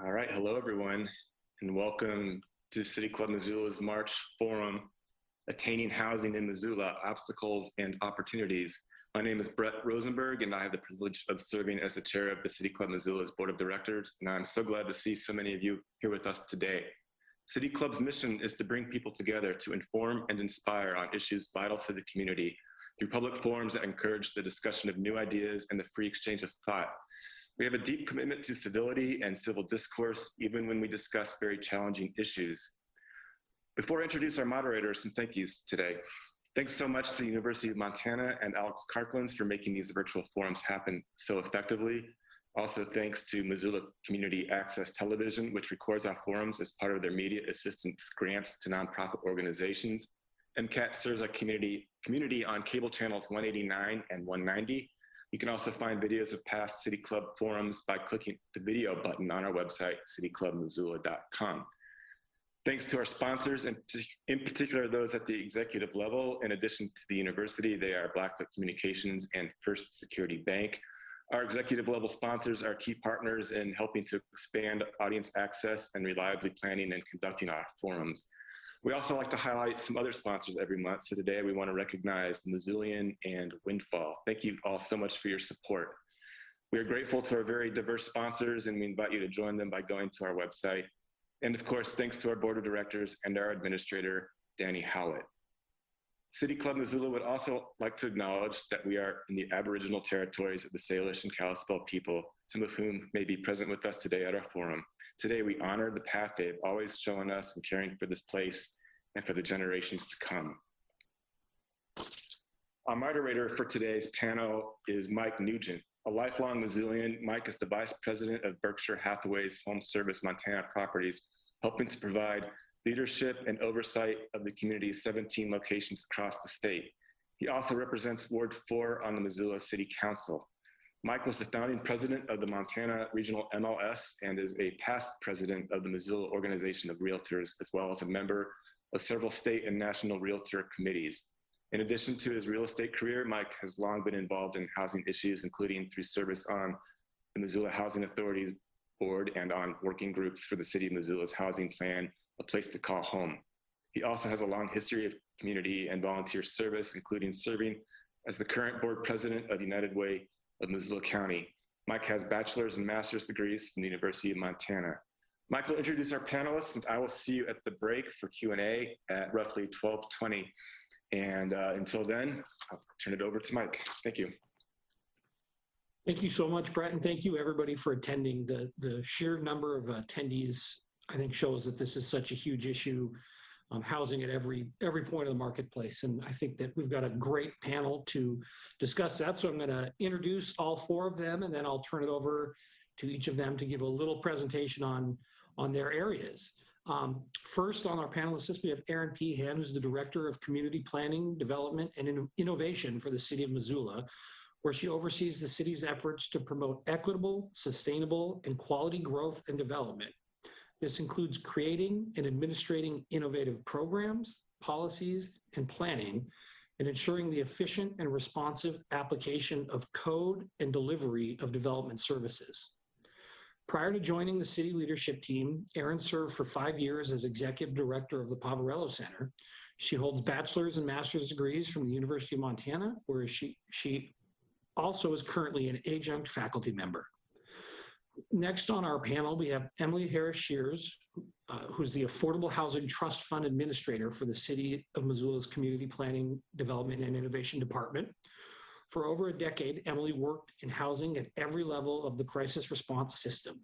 All right, hello everyone, and welcome to City Club Missoula's March Forum, Attaining Housing in Missoula, Obstacles and Opportunities. My name is Brett Rosenberg, and I have the privilege of serving as the chair of the City Club Missoula's Board of Directors, and I'm so glad to see so many of you here with us today. City Club's mission is to bring people together to inform and inspire on issues vital to the community through public forums that encourage the discussion of new ideas and the free exchange of thought. We have a deep commitment to civility and civil discourse, even when we discuss very challenging issues. Before I introduce our moderators, some thank yous today. Thanks so much to the University of Montana and Alex Karklins for making these virtual forums happen so effectively. Also, thanks to Missoula Community Access Television, which records our forums as part of their media assistance grants to nonprofit organizations. MCAT serves our community on cable channels 189 and 190. You can also find videos of past City Club forums by clicking the video button on our website, cityclubmissoula.com. Thanks to our sponsors, and in particular those at the executive level. In addition to the university, they are Blackfoot Communications and First Security Bank. Our executive level sponsors are key partners in helping to expand audience access and reliably planning and conducting our forums. We also like to highlight some other sponsors every month. So today we want to recognize the Missoulian and Windfall. Thank you all so much for your support. We are grateful to our very diverse sponsors, and we invite you to join them by going to our website. And of course, thanks to our board of directors and our administrator, Danny Howlett. City Club Missoula would also like to acknowledge that we are in the Aboriginal territories of the Salish and Kalispel people, some of whom may be present with us today at our forum. Today, we honor the path they've always shown us in caring for this place and for the generations to come. Our moderator for today's panel is Mike Nugent. A lifelong Missoulian, Mike is the vice president of Berkshire Hathaway's Home Service Montana Properties, helping to provide leadership and oversight of the community's 17 locations across the state. He also represents Ward 4 on the Missoula City Council. Mike was the founding president of the Montana Regional MLS and is a past president of the Missoula Organization of Realtors, as well as a member of several state and national realtor committees. In addition to his real estate career, Mike has long been involved in housing issues, including through service on the Missoula Housing Authority's board and on working groups for the City of Missoula's housing plan, A Place to Call Home. He also has a long history of community and volunteer service, including serving as the current board president of United Way of Missoula County. Mike has bachelor's and master's degrees from the University of Montana. Mike will introduce our panelists, and I will see you at the break for Q&A at roughly 12:20. And until then, I'll turn it over to Mike. Thank you. Thank you so much, Brett, and thank you everybody for attending. The sheer number of attendees, I think, shows that this is such a huge issue, housing at every point of the marketplace. And I think that we've got a great panel to discuss that. So I'm going to introduce all four of them, and then I'll turn it over to each of them to give a little presentation on their areas. First on our panelist list, we have Eran Pehan, who's the Director of Community Planning, Development, and Innovation for the City of Missoula, where she oversees the city's efforts to promote equitable, sustainable, and quality growth and development. This includes creating and administrating innovative programs, policies, and planning, and ensuring the efficient and responsive application of code and delivery of development services. Prior to joining the city leadership team, Eran served for 5 years as executive director of the Poverello Center. She holds bachelor's and master's degrees from the University of Montana, where she also is currently an adjunct faculty member. Next on our panel, we have Emily Harris-Shears, who's the Affordable Housing Trust Fund Administrator for the City of Missoula's Community Planning, Development, and Innovation Department. For over a decade, Emily worked in housing at every level of the crisis response system.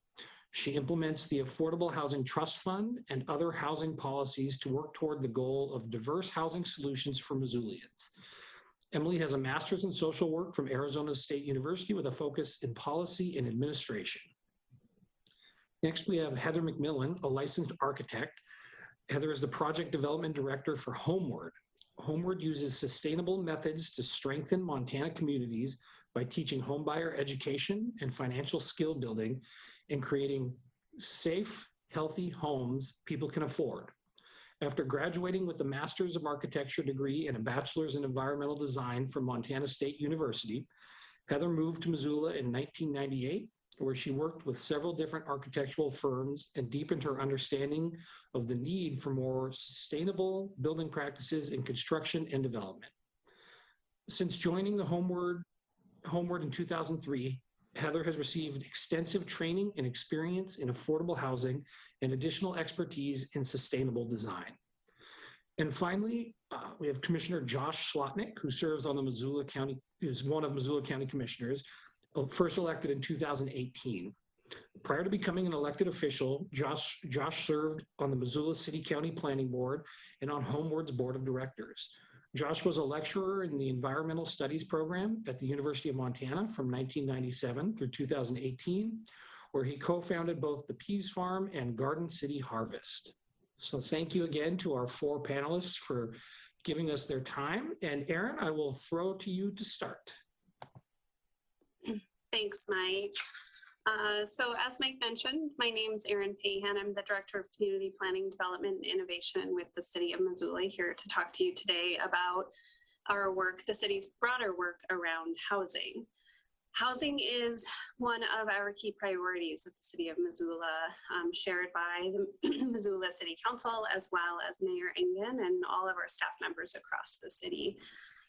She implements the Affordable Housing Trust Fund and other housing policies to work toward the goal of diverse housing solutions for Missoulians. Emily has a master's in social work from Arizona State University with a focus in policy and administration. Next, we have Heather McMillin, a licensed architect. Heather is the project development director for Homeward. Homeward uses sustainable methods to strengthen Montana communities by teaching homebuyer education and financial skill building and creating safe, healthy homes people can afford. After graduating with a Master's of Architecture degree and a Bachelor's in Environmental Design from Montana State University, Heather moved to Missoula in 1998, where she worked with several different architectural firms and deepened her understanding of the need for more sustainable building practices in construction and development. Since joining the Homeward in 2003, Heather has received extensive training and experience in affordable housing and additional expertise in sustainable design. And finally, we have Commissioner Josh Schlotnik, who serves on the Missoula County, is one of Missoula County Commissioners, first elected in 2018. Prior to becoming an elected official, Josh served on the Missoula City County Planning Board and on Homeward's Board of Directors. Josh was a lecturer in the Environmental Studies program at the University of Montana from 1997 through 2018, where he co-founded both the Peas Farm and Garden City Harvest. So thank you again to our 4 panelists for giving us their time. And Eran, I will throw to you to start. Thanks, Mike. So as Mike mentioned, my name is Eran Payhan. I'm the Director of Community Planning, Development, and Innovation with the City of Missoula, here to talk to you today about our work, the city's broader work around housing. Housing is one of our key priorities of the City of Missoula, shared by the Missoula City Council, as well as Mayor Engen and all of our staff members across the city.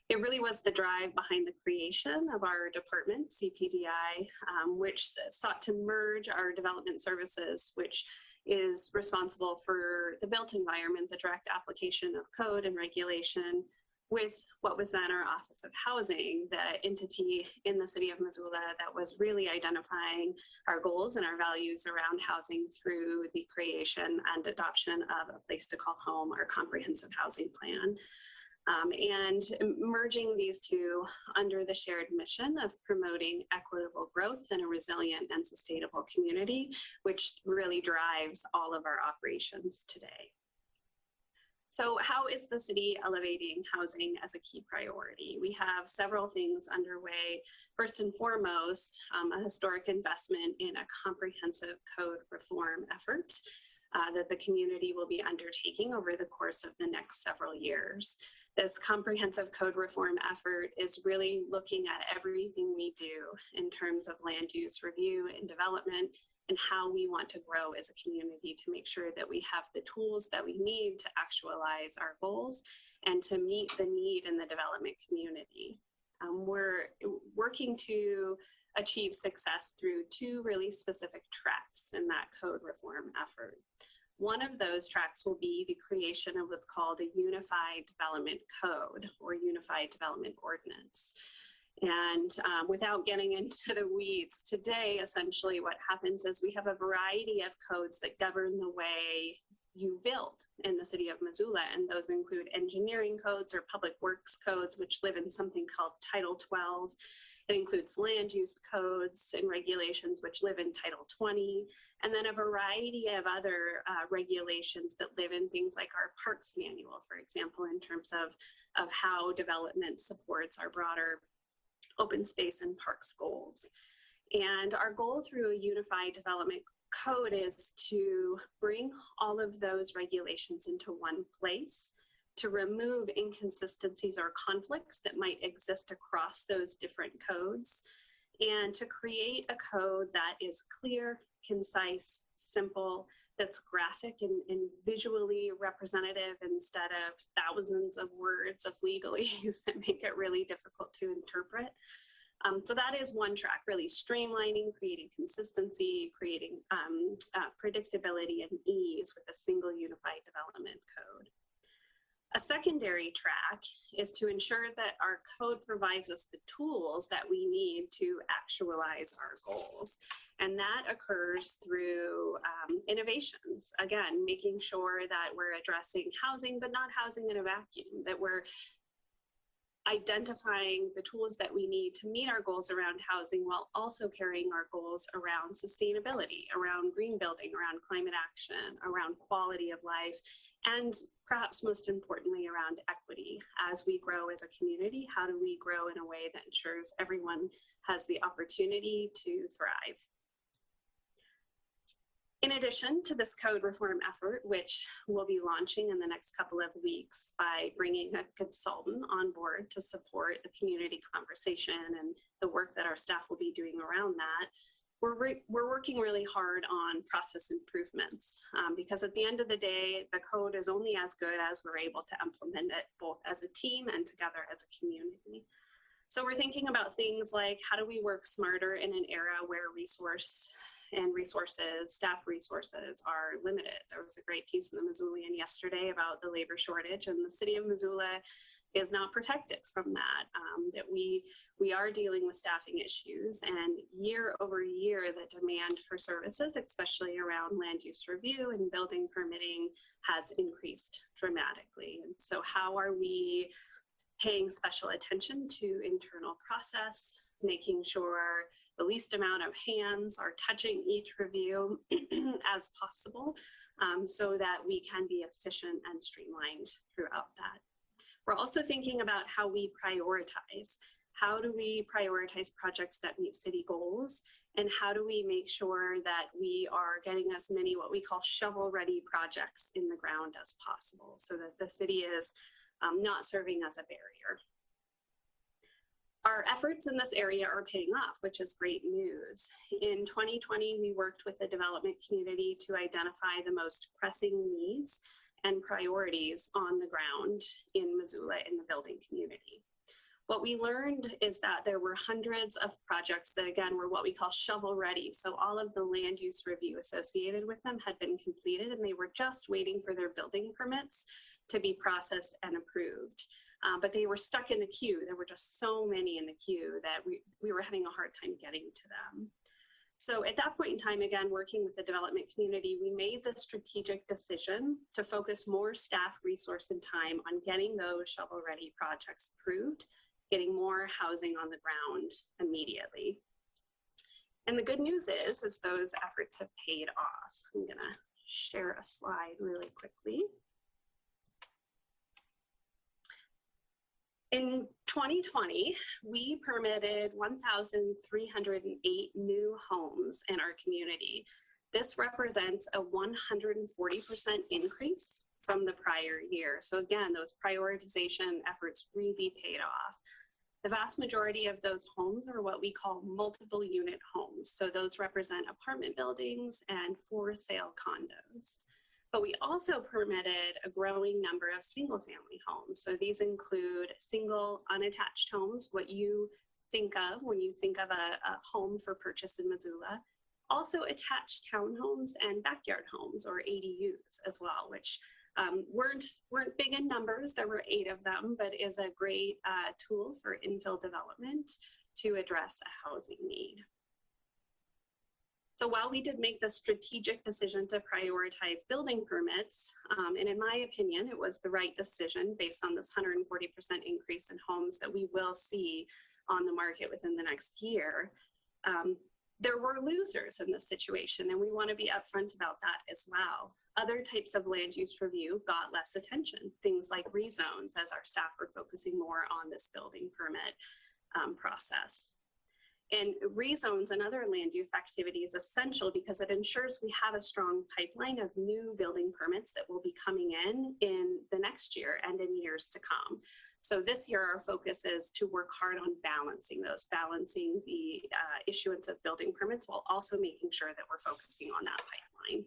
It really was the drive behind the creation of our department, CPDI, which sought to merge our development services, which is responsible for the built environment, the direct application of code and regulation, with what was then our Office of Housing, the entity in the City of Missoula that was really identifying our goals and our values around housing through the creation and adoption of A Place to Call Home, our comprehensive housing plan. And merging these two under the shared mission of promoting equitable growth in a resilient and sustainable community, which really drives all of our operations today. So how is the city elevating housing as a key priority? We have several things underway. First and foremost, a historic investment in a comprehensive code reform effort that the community will be undertaking over the course of the next several years. This comprehensive code reform effort is really looking at everything we do in terms of land use review and development, and how we want to grow as a community to make sure that we have the tools that we need to actualize our goals and to meet the need in the development community. We're working to achieve success through 2 really specific tracks in that code reform effort. One of those tracks will be the creation of what's called a Unified Development Code or Unified Development Ordinance. And without getting into the weeds today, essentially what happens is we have a variety of codes that govern the way you build in the City of Missoula, and those include engineering codes or public works codes, which live in something called Title 12. It includes land use codes and regulations, which live in Title 20, and then a variety of other regulations that live in things like our Parks Manual, for example, in terms of how development supports our broader open space and parks goals. And our goal through a unified development code is to bring all of those regulations into one place, to remove inconsistencies or conflicts that might exist across those different codes, and to create a code that is clear, concise, simple, that's graphic and visually representative instead of thousands of words of legalese that make it really difficult to interpret. So that is one track, really streamlining, creating consistency, creating predictability and ease with a single unified development code. A secondary track is to ensure that our code provides us the tools that we need to actualize our goals. And that occurs through innovations. Again, making sure that we're addressing housing, but not housing in a vacuum, that we're identifying the tools that we need to meet our goals around housing while also carrying our goals around sustainability, around green building, around climate action, around quality of life, and perhaps most importantly around equity. As we grow as a community, how do we grow in a way that ensures everyone has the opportunity to thrive? In addition to this code reform effort, which we'll be launching in the next couple of weeks by bringing a consultant on board to support the community conversation and the work that our staff will be doing around that, we're working really hard on process improvements because at the end of the day, the code is only as good as we're able to implement it both as a team and together as a community. So we're thinking about things like how do we work smarter in an era where staff resources are limited. There was a great piece in the Missoulian yesterday about the labor shortage, and the city of Missoula is not protected from that, that we are dealing with staffing issues, and year over year, the demand for services, especially around land use review and building permitting, has increased dramatically. And so how are we paying special attention to internal process, making sure the least amount of hands are touching each review as possible so that we can be efficient and streamlined throughout that. We're also thinking about how we prioritize. How do we prioritize projects that meet city goals? And how do we make sure that we are getting as many what we call shovel-ready projects in the ground as possible so that the city is not serving as a barrier? Our efforts in this area are paying off, which is great news. In 2020, we worked with the development community to identify the most pressing needs and priorities on the ground in Missoula in the building community. What we learned is that there were hundreds of projects that, again, were what we call shovel ready. So all of the land use review associated with them had been completed and they were just waiting for their building permits to be processed and approved. But they were stuck in the queue. There were just so many in the queue that we were having a hard time getting to them. So at that point in time, again, working with the development community, we made the strategic decision to focus more staff resource and time on getting those shovel-ready projects approved, getting more housing on the ground immediately. And the good news is those efforts have paid off. I'm gonna share a slide really quickly. In 2020, we permitted 1,308 new homes in our community. This represents a 140% increase from the prior year. So again, those prioritization efforts really paid off. The vast majority of those homes are what we call multiple unit homes. So those represent apartment buildings and for sale condos. But we also permitted a growing number of single family homes. So these include single unattached homes, what you think of when you think of a home for purchase in Missoula. Also attached townhomes and backyard homes or ADUs as well, which weren't big in numbers. There were 8 of them, but is a great tool for infill development to address a housing need. So while we did make the strategic decision to prioritize building permits, and in my opinion, it was the right decision based on this 140% increase in homes that we will see on the market within the next year, there were losers in this situation, and we want to be upfront about that as well. Other types of land use review got less attention, things like rezones, as our staff were focusing more on this building permit process. And rezones and other land use activity is essential because it ensures we have a strong pipeline of new building permits that will be coming in the next year and in years to come. So this year, our focus is to work hard on balancing the issuance of building permits while also making sure that we're focusing on that pipeline.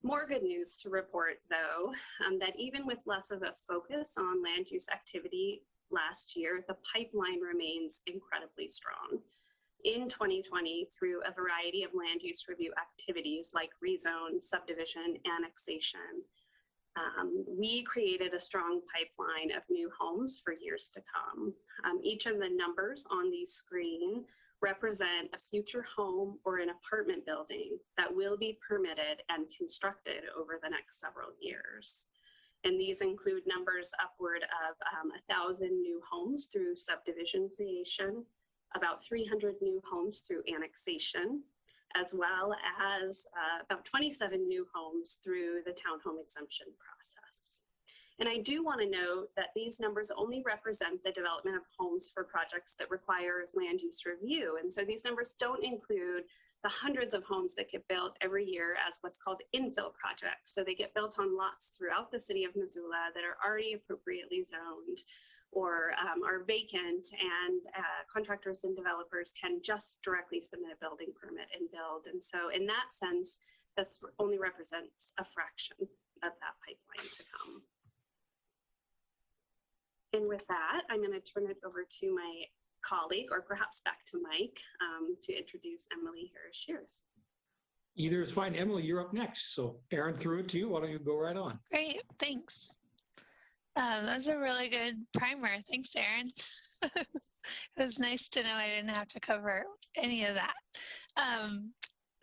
More good news to report, though, that even with less of a focus on land use activity last year, the pipeline remains incredibly strong. In 2020, through a variety of land use review activities like rezone, subdivision, annexation, we created a strong pipeline of new homes for years to come. Each of the numbers on the screen represent a future home or an apartment building that will be permitted and constructed over the next several years. And these include numbers upward of 1,000 new homes through subdivision creation, about 300 new homes through annexation, as well as about 27 new homes through the townhome exemption process. And I do want to note that these numbers only represent the development of homes for projects that require land use review. And so these numbers don't include the hundreds of homes that get built every year as what's called infill projects. So they get built on lots throughout the city of Missoula that are already appropriately zoned, or are vacant, and contractors and developers can just directly submit a building permit and build. And so in that sense, this only represents a fraction of that pipeline to come. And with that, I'm going to turn it over to my colleague, or perhaps back to Mike, to introduce Emily Harris-Shears. Either is fine. Emily, you're up next. So Eran threw it to you. Why don't you go right on? Great, thanks. That's a really good primer. Thanks, Eran. It was nice to know I didn't have to cover any of that.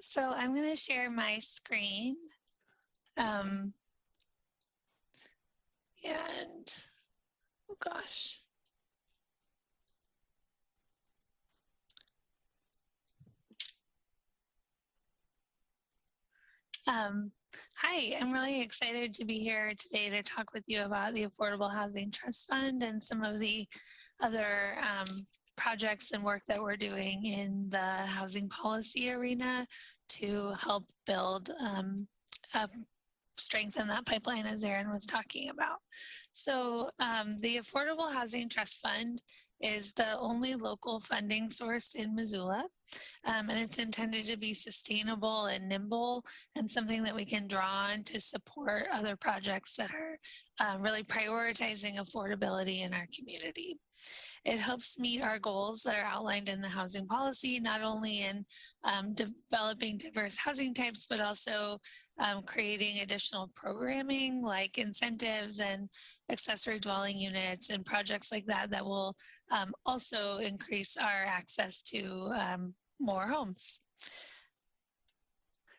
So I'm going to share my screen. And, oh gosh. Hi, I'm really excited to be here today to talk with you about the Affordable Housing Trust Fund and some of the other projects and work that we're doing in the housing policy arena to help build strengthen that pipeline, as Eran was talking about. So the Affordable Housing Trust Fund is the only local funding source in Missoula, and it's intended to be sustainable and nimble and something that we can draw on to support other projects that are really prioritizing affordability in our community. It helps meet our goals that are outlined in the housing policy, not only in developing diverse housing types, but also creating additional programming like incentives and accessory dwelling units and projects like that that will also increase our access to more homes.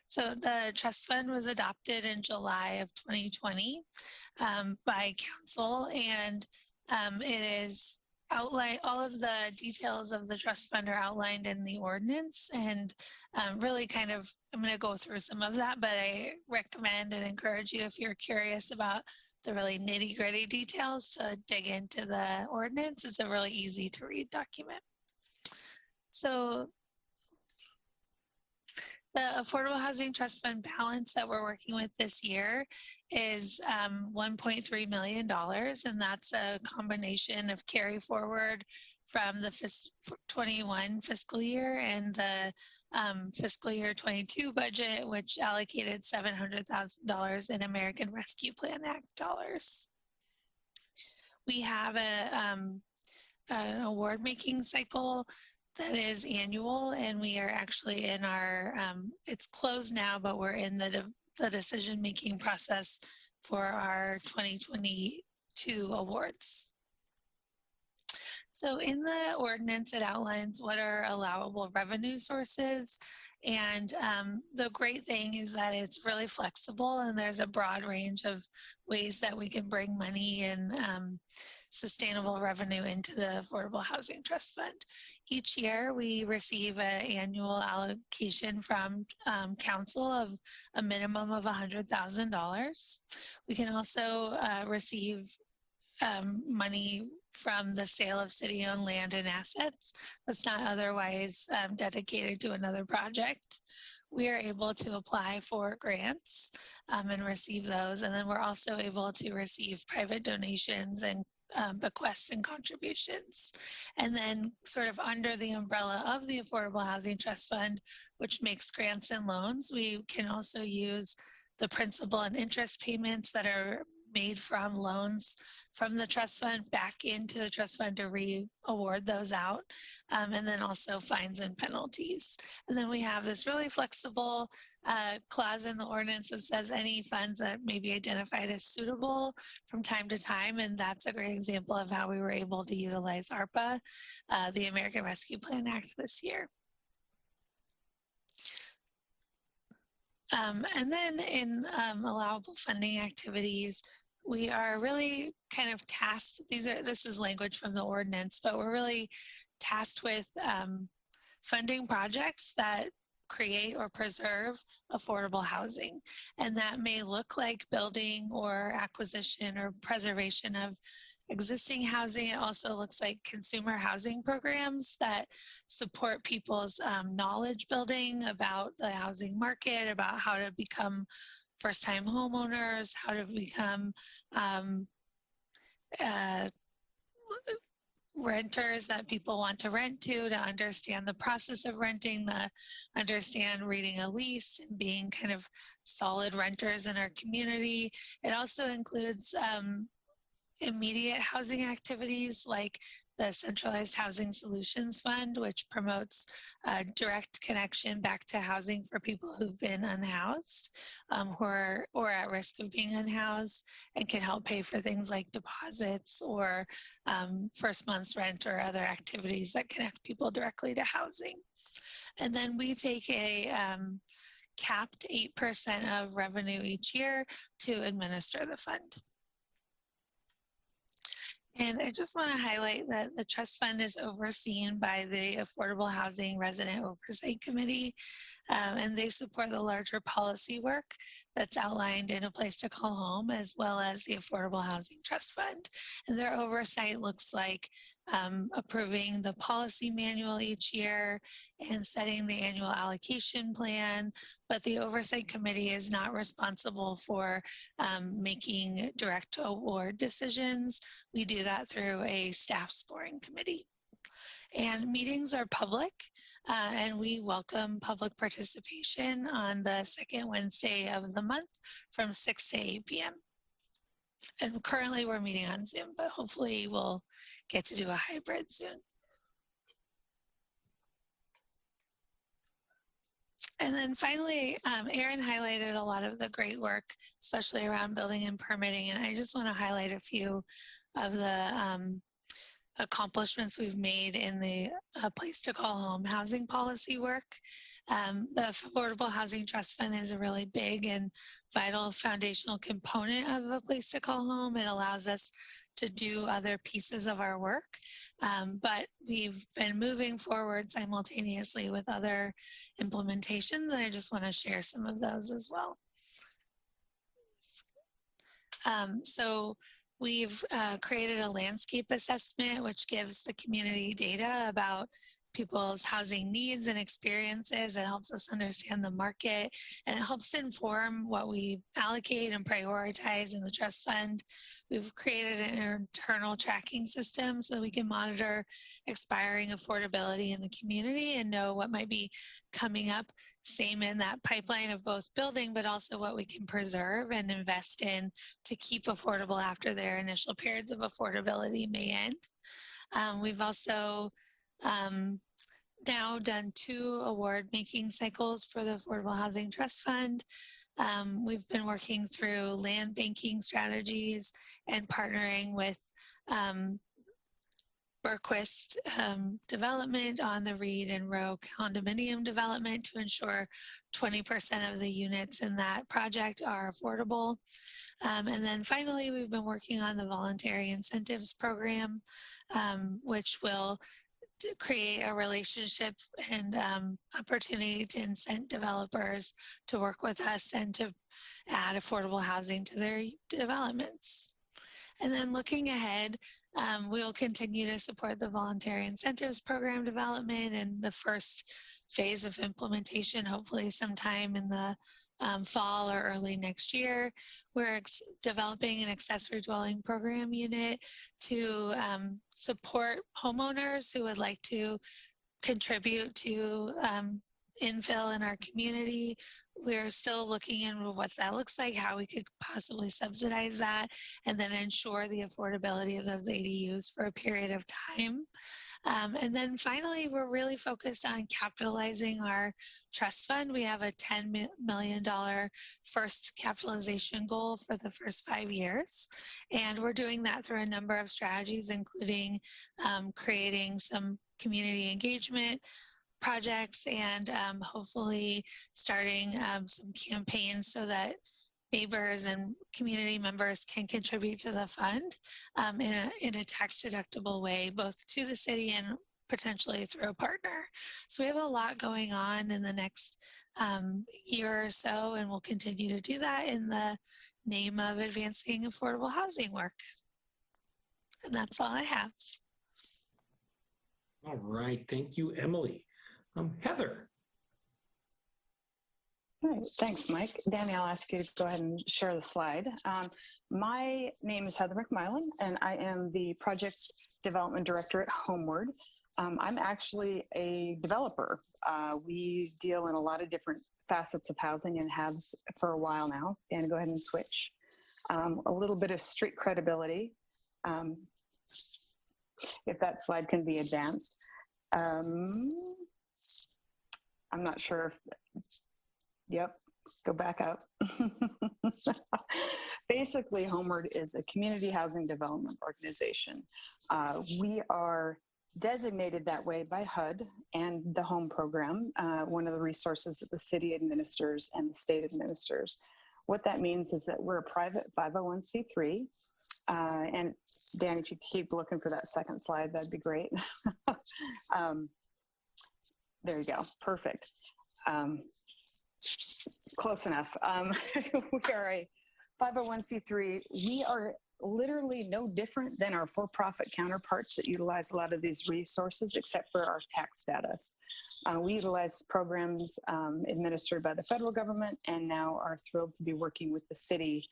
So the trust fund was adopted in July of 2020 by council, and it is outline all of the details of the trust fund are outlined in the ordinance, and really kind of I'm going to go through some of that, but I recommend and encourage you, if you're curious about the really nitty-gritty details, to dig into the ordinance. It's a really easy to read document. So the Affordable Housing Trust Fund balance that we're working with this year is $1.3 million, and that's a combination of carry forward from the 21 fiscal year and the fiscal year 22 budget, which allocated $700,000 in American Rescue Plan Act dollars. We have an award making cycle that is annual, and we are actually in our, it's closed now, but we're in the decision-making process for our 2022 awards. So in the ordinance, it outlines what are allowable revenue sources. And the great thing is that it's really flexible, and there's a broad range of ways that we can bring money and sustainable revenue into the Affordable Housing Trust Fund. Each year, we receive an annual allocation from council of a minimum of $100,000. We can also receive money from the sale of city-owned land and assets that's not otherwise dedicated to another project. We are able to apply for grants and receive those. And then we're also able to receive private donations and bequests and contributions. And then sort of under the umbrella of the Affordable Housing Trust Fund, which makes grants and loans, we can also use the principal and interest payments that are made from loans from the trust fund back into the trust fund to re-award those out, and then also fines and penalties. And then we have this really flexible clause in the ordinance that says any funds that may be identified as suitable from time to time, and that's a great example of how we were able to utilize ARPA, the American Rescue Plan Act, this year. And then in allowable funding activities, we are really kind of tasked, this is language from the ordinance, but we're really tasked with funding projects that create or preserve affordable housing. And that may look like building or acquisition or preservation of existing housing. It also looks like consumer housing programs that support people's knowledge building about the housing market, about how to become first-time homeowners, how to become renters that people want to rent to understand the process of renting, understand reading a lease and being kind of solid renters in our community. It also includes immediate housing activities like the Centralized Housing Solutions Fund, which promotes direct connection back to housing for people who've been unhoused or at risk of being unhoused, and can help pay for things like deposits or first month's rent or other activities that connect people directly to housing. And then we take a capped 8% of revenue each year to administer the fund. And I just want to highlight that the trust fund is overseen by the Affordable Housing Resident Oversight Committee, and they support the larger policy work that's outlined in A Place to Call Home, as well as the Affordable Housing Trust Fund. And their oversight looks like approving the policy manual each year and setting the annual allocation plan, but the oversight committee is not responsible for making direct award decisions. We do that through a staff scoring committee. And meetings are public, and we welcome public participation on the second Wednesday of the month from 6 to 8 p.m. And currently we're meeting on Zoom, but hopefully we'll get to do a hybrid soon. And then finally, Eran highlighted a lot of the great work, especially around building and permitting. And I just want to highlight a few of the accomplishments we've made in the Place to Call Home housing policy work. The Affordable Housing Trust Fund is a really big and vital foundational component of A Place to Call Home. It allows us to do other pieces of our work, but we've been moving forward simultaneously with other implementations, and I just want to share some of those as well. So we've created a landscape assessment, which gives the community data about people's housing needs and experiences. It helps us understand the market, and it helps inform what we allocate and prioritize in the trust fund. We've created an internal tracking system so that we can monitor expiring affordability in the community and know what might be coming up, same in that pipeline of both building, but also what we can preserve and invest in to keep affordable after their initial periods of affordability may end. We've also now done 2 award-making cycles for the Affordable Housing Trust Fund. We've been working through land banking strategies and partnering with Berquist development on the Reed and Row condominium development to ensure 20% of the units in that project are affordable. And then finally, we've been working on the voluntary incentives program, which will create a relationship and opportunity to incent developers to work with us and to add affordable housing to their developments. And then looking ahead, we'll continue to support the voluntary incentives program development and the first phase of implementation, hopefully sometime in the fall or early next year. We're developing an accessory dwelling program unit to support homeowners who would like to contribute to infill in our community. We're still looking into what that looks like, how we could possibly subsidize that, and then ensure the affordability of those ADUs for a period of time. And then finally, we're really focused on capitalizing our trust fund. We have a $10 million first capitalization goal for the first 5 years. And we're doing that through a number of strategies, including creating some community engagement projects and hopefully starting some campaigns so that neighbors and community members can contribute to the fund in a tax-deductible way, both to the city and potentially through a partner. So we have a lot going on in the next year or so, and we'll continue to do that in the name of advancing affordable housing work. And that's all I have. All right, thank you, Emily. Heather. All right, thanks, Mike. Danny, I'll ask you to go ahead and share the slide. My name is Heather McMillin, and I am the Project Development Director at Homeward. I'm actually a developer. We deal in a lot of different facets of housing and have for a while now. Dan, go ahead and switch. A little bit of street credibility, if that slide can be advanced. I'm not sure if, yep, go back up. Basically, Homeward is a community housing development organization. We are designated that way by HUD and the HOME program, one of the resources that the city administers and the state administers. What that means is that we're a private 501c3. And Dan, if you keep looking for that second slide, that'd be great. There you go, perfect. Close enough. We are a 501c3. We are literally no different than our for-profit counterparts that utilize a lot of these resources, except for our tax status. We utilize programs administered by the federal government, and now are thrilled to be working with the city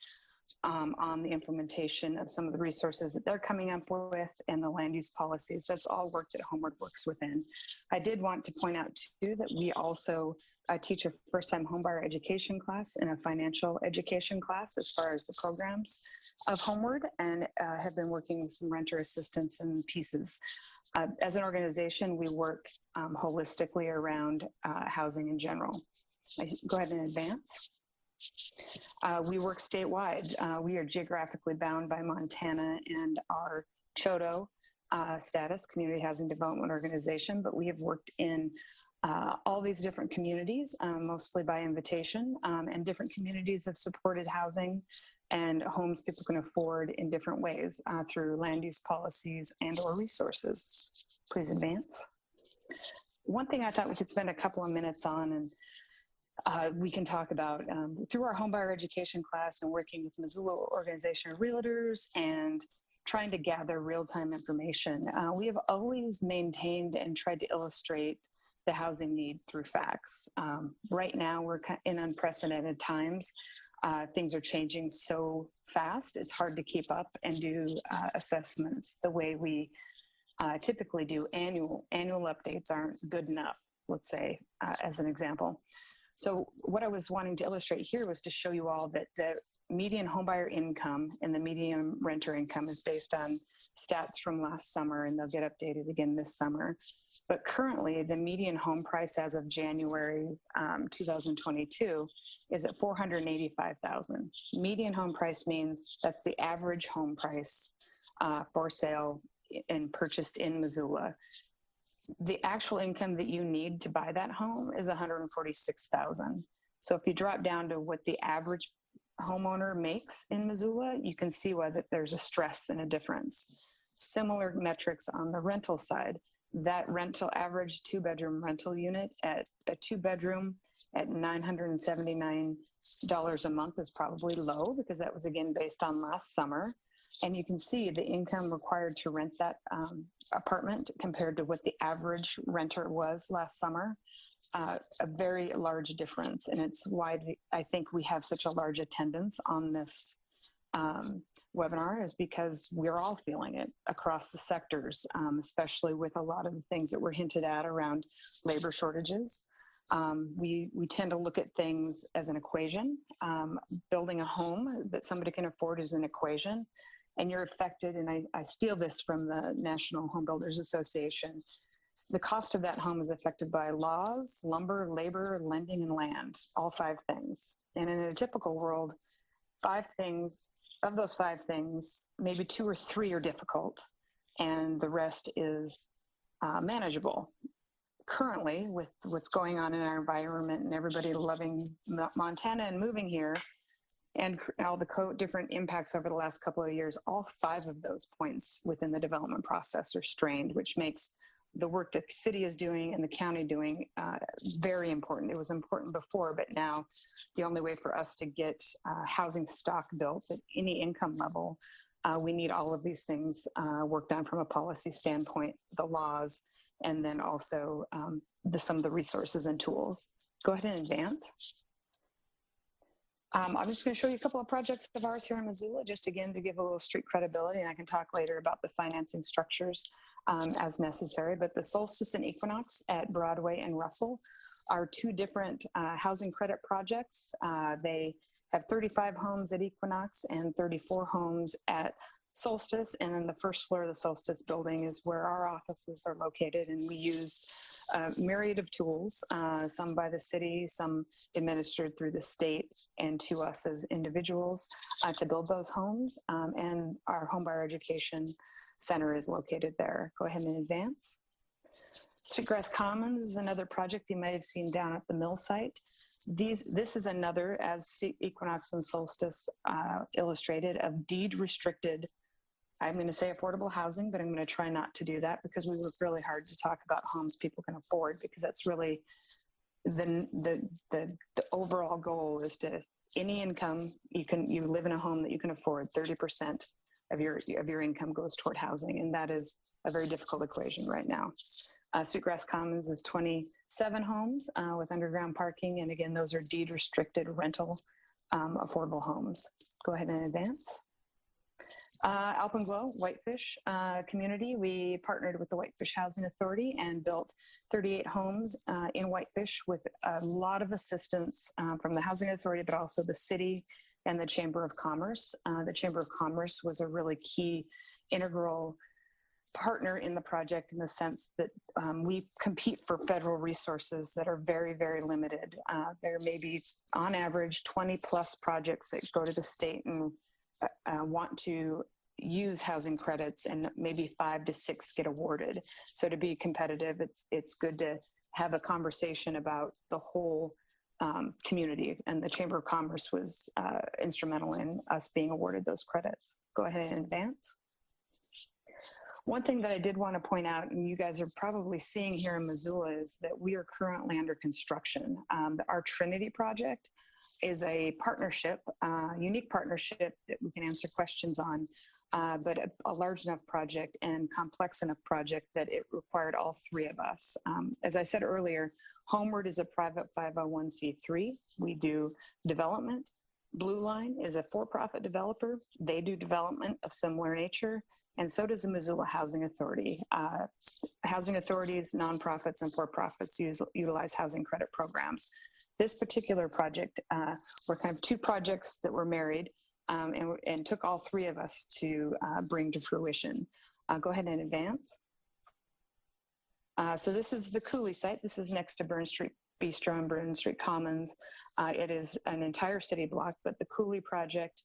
on the implementation of some of the resources that they're coming up with and the land use policies. That's all work that Homeward works within. I did want to point out too that we also teach a first-time homebuyer education class and a financial education class as far as the programs of Homeward, and have been working with some renter assistance and pieces. As an organization, we work holistically around housing in general. Go ahead and advance. We work statewide. We are geographically bound by Montana and our CHODO status, Community Housing Development Organization, but we have worked in all these different communities, mostly by invitation, and different communities have supported housing and homes people can afford in different ways through land use policies and or resources. Please advance. One thing I thought we could spend a couple of minutes on, and we can talk about through our homebuyer education class and working with Missoula Organization of Realtors and trying to gather real-time information. We have always maintained and tried to illustrate the housing need through facts. Right now, we're in unprecedented times. Things are changing so fast, it's hard to keep up and do assessments the way we typically do. Annual updates aren't good enough, let's say, as an example. So what I was wanting to illustrate here was to show you all that the median homebuyer income and the median renter income is based on stats from last summer, and they'll get updated again this summer. But currently, the median home price as of January 2022 is at $485,000. Median home price means that's the average home price for sale and purchased in Missoula. The actual income that you need to buy that home is $146,000. So if you drop down to what the average homeowner makes in Missoula, you can see why that there's a stress and a difference. Similar metrics on the rental side. That rental average 2-bedroom rental unit at a 2-bedroom at $979 a month is probably low, because that was again based on last summer. And you can see the income required to rent that apartment compared to what the average renter was last summer, a very large difference. And it's why I think we have such a large attendance on this webinar, is because we're all feeling it across the sectors, especially with a lot of the things that were hinted at around labor shortages. We tend to look at things as an equation. Building a home that somebody can afford is an equation, and you're affected, and I steal this from the National Home Builders Association. The cost of that home is affected by laws, lumber, labor, lending, and land, all 5 things. And in a typical world, 5 things, of those 5 things, maybe 2 or 3 are difficult, and the rest is manageable. Currently, with what's going on in our environment and everybody loving Montana and moving here, and all the different impacts over the last couple of years, all 5 of those points within the development process are strained, which makes the work that the city is doing and the county doing very important. It was important before, but now the only way for us to get housing stock built at any income level, we need all of these things worked on from a policy standpoint, the laws, and then also some of the resources and tools. Go ahead and advance. I'm just going to show you a couple of projects of ours here in Missoula, just again to give a little street credibility, and I can talk later about the financing structures as necessary. But the Solstice and Equinox at Broadway and Russell are two different housing credit projects. They have 35 homes at Equinox and 34 homes at Solstice, and then the first floor of the Solstice building is where our offices are located, and we use a myriad of tools, some by the city, some administered through the state, and to us as individuals to build those homes, and our Homebuyer Education Center is located there. Go ahead and advance. Sweetgrass Commons is another project you might have seen down at the mill site. This is another, as Equinox and Solstice illustrated, of deed restricted, I'm going to say affordable housing, but I'm going to try not to do that because we work really hard to talk about homes people can afford, because that's really the overall goal is to any income you live in a home that you can afford. 30% of your income goes toward housing, and that is a very difficult equation right now. Sweetgrass Commons is 27 homes with underground parking, and again, those are deed restricted rental affordable homes. Go ahead and advance. Alpenglow Whitefish community, we partnered with the Whitefish Housing Authority and built 38 homes in Whitefish with a lot of assistance from the Housing Authority, but also the city and the Chamber of Commerce. The Chamber of Commerce was a really key integral partner in the project, in the sense that we compete for federal resources that are very, very limited. There may be on average 20 plus projects that go to the state and want to use housing credits, and maybe 5 to 6 get awarded. So to be competitive, it's good to have a conversation about the whole community, and the Chamber of Commerce was instrumental in us being awarded those credits. Go ahead and advance. One thing that I did want to point out, and you guys are probably seeing here in Missoula, is that we are currently under construction. Our Trinity Project is a partnership, unique partnership that we can answer questions on, but a large enough project and complex enough project that it required all three of us. As I said earlier, Homeward is a private 501c3. We do development. Blue Line is a for-profit developer. They do development of similar nature, and so does the Missoula Housing Authority. Housing authorities, nonprofits, and for-profits utilize housing credit programs. This particular project were kind of two projects that were married and took all three of us to bring to fruition. Go ahead and advance. So this is the Coulee Site. This is next to Burn Street Bistro and Burn Street Commons. It is an entire city block, but the Coulee project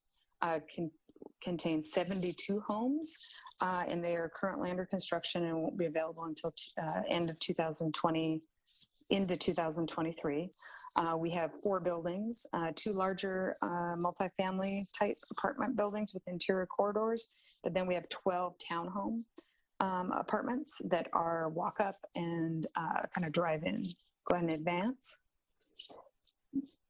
contains 72 homes, and they are currently under construction and won't be available until end of 2020 into 2023. We have 4 buildings, 2 larger multifamily type apartment buildings with interior corridors, but then we have 12 townhome apartments that are walk up and kind of drive in. Go ahead and advance.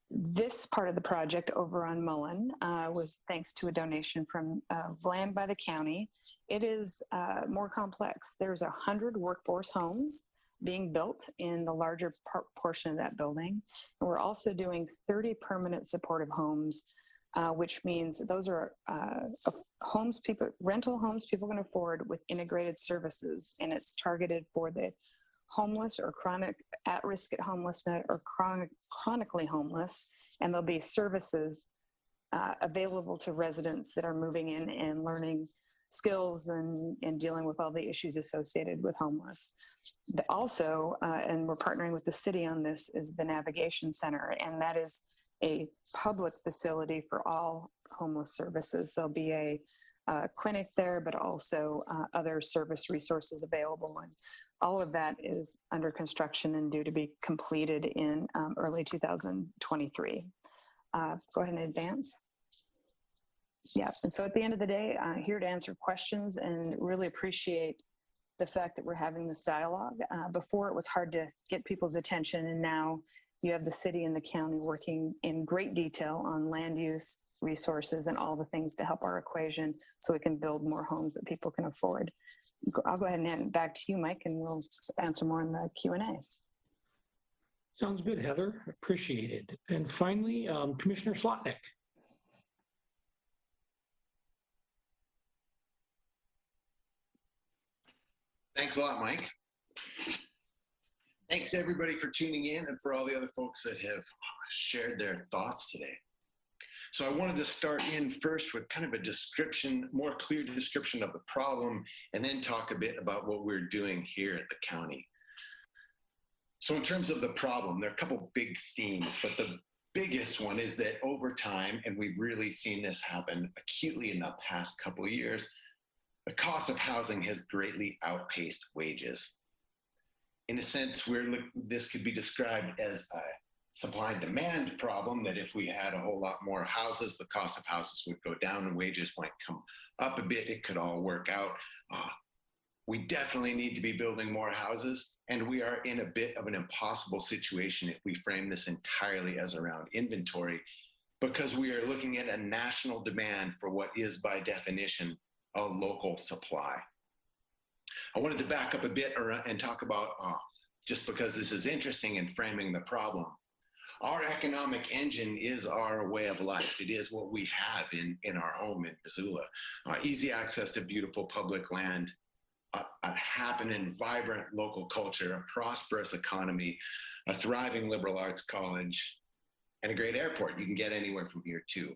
This part of the project over on Mullen was thanks to a donation from land by the county. It is more complex. There's 100 workforce homes being built in the larger portion of that building. And we're also doing 30 permanent supportive homes, which means those are rental homes people can afford with integrated services, and it's targeted for the homeless or chronic at risk at homelessness or chronically homeless, and there'll be services available to residents that are moving in and learning skills and dealing with all the issues associated with homeless. Also, and we're partnering with the city on this, is the Navigation Center, and that is a public facility for all homeless services. There'll be a clinic there, but also other service resources available. And all of that is under construction and due to be completed in early 2023. Go ahead and advance. Yeah, and so at the end of the day, here to answer questions and really appreciate the fact that we're having this dialogue. Before it was hard to get people's attention, and now you have the city and the county working in great detail on land use, resources, and all the things to help our equation so we can build more homes that people can afford. I'll go ahead and hand it back to you, Mike, and we'll answer more in the Q&A. Sounds good, Heather. Appreciated. And finally, Commissioner Slotnick. Thanks a lot, Mike. Thanks to everybody for tuning in and for all the other folks that have shared their thoughts today. So I wanted to start in first with kind of a description, more clear description of the problem, and then talk a bit about what we're doing here at the county. So in terms of the problem, there are a couple big themes, but the biggest one is that over time, and we've really seen this happen acutely in the past couple of years, the cost of housing has greatly outpaced wages. In a sense, this could be described as a supply and demand problem, that if we had a whole lot more houses, the cost of houses would go down and wages might come up a bit. It could all work out. We definitely need to be building more houses, and we are in a bit of an impossible situation if we frame this entirely as around inventory, because we are looking at a national demand for what is by definition a local supply. I wanted to back up a bit and talk about, just because this is interesting in framing the problem, our economic engine is our way of life. It is what we have in our home in Missoula. Easy access to beautiful public land, a happening, vibrant local culture, a prosperous economy, a thriving liberal arts college, and a great airport. You can get anywhere from here too.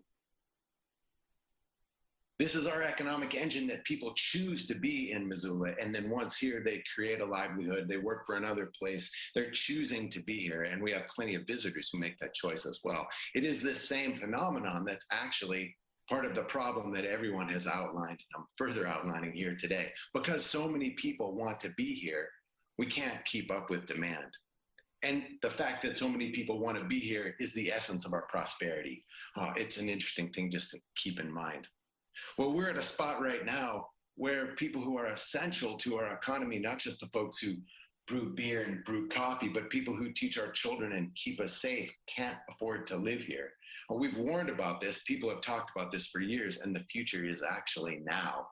This is our economic engine that people choose to be in Missoula. And then once here, they create a livelihood. They work for another place. They're choosing to be here. And we have plenty of visitors who make that choice as well. It is this same phenomenon that's actually part of the problem that everyone has outlined. I'm further outlining here today. Because so many people want to be here, we can't keep up with demand. And the fact that so many people want to be here is the essence of our prosperity. It's an interesting thing just to keep in mind. Well, we're at a spot right now where people who are essential to our economy, not just the folks who brew beer and brew coffee, but people who teach our children and keep us safe, can't afford to live here. We've warned about this. People have talked about this for years, and the future is actually now.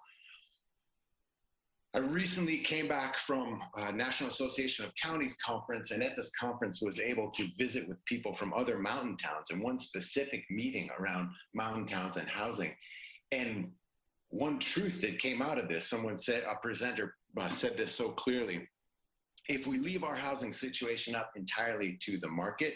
I recently came back from a National Association of Counties conference, and at this conference was able to visit with people from other mountain towns, and one specific meeting around mountain towns and housing. And one truth that came out of this, someone said, a presenter said this so clearly: if we leave our housing situation up entirely to the market,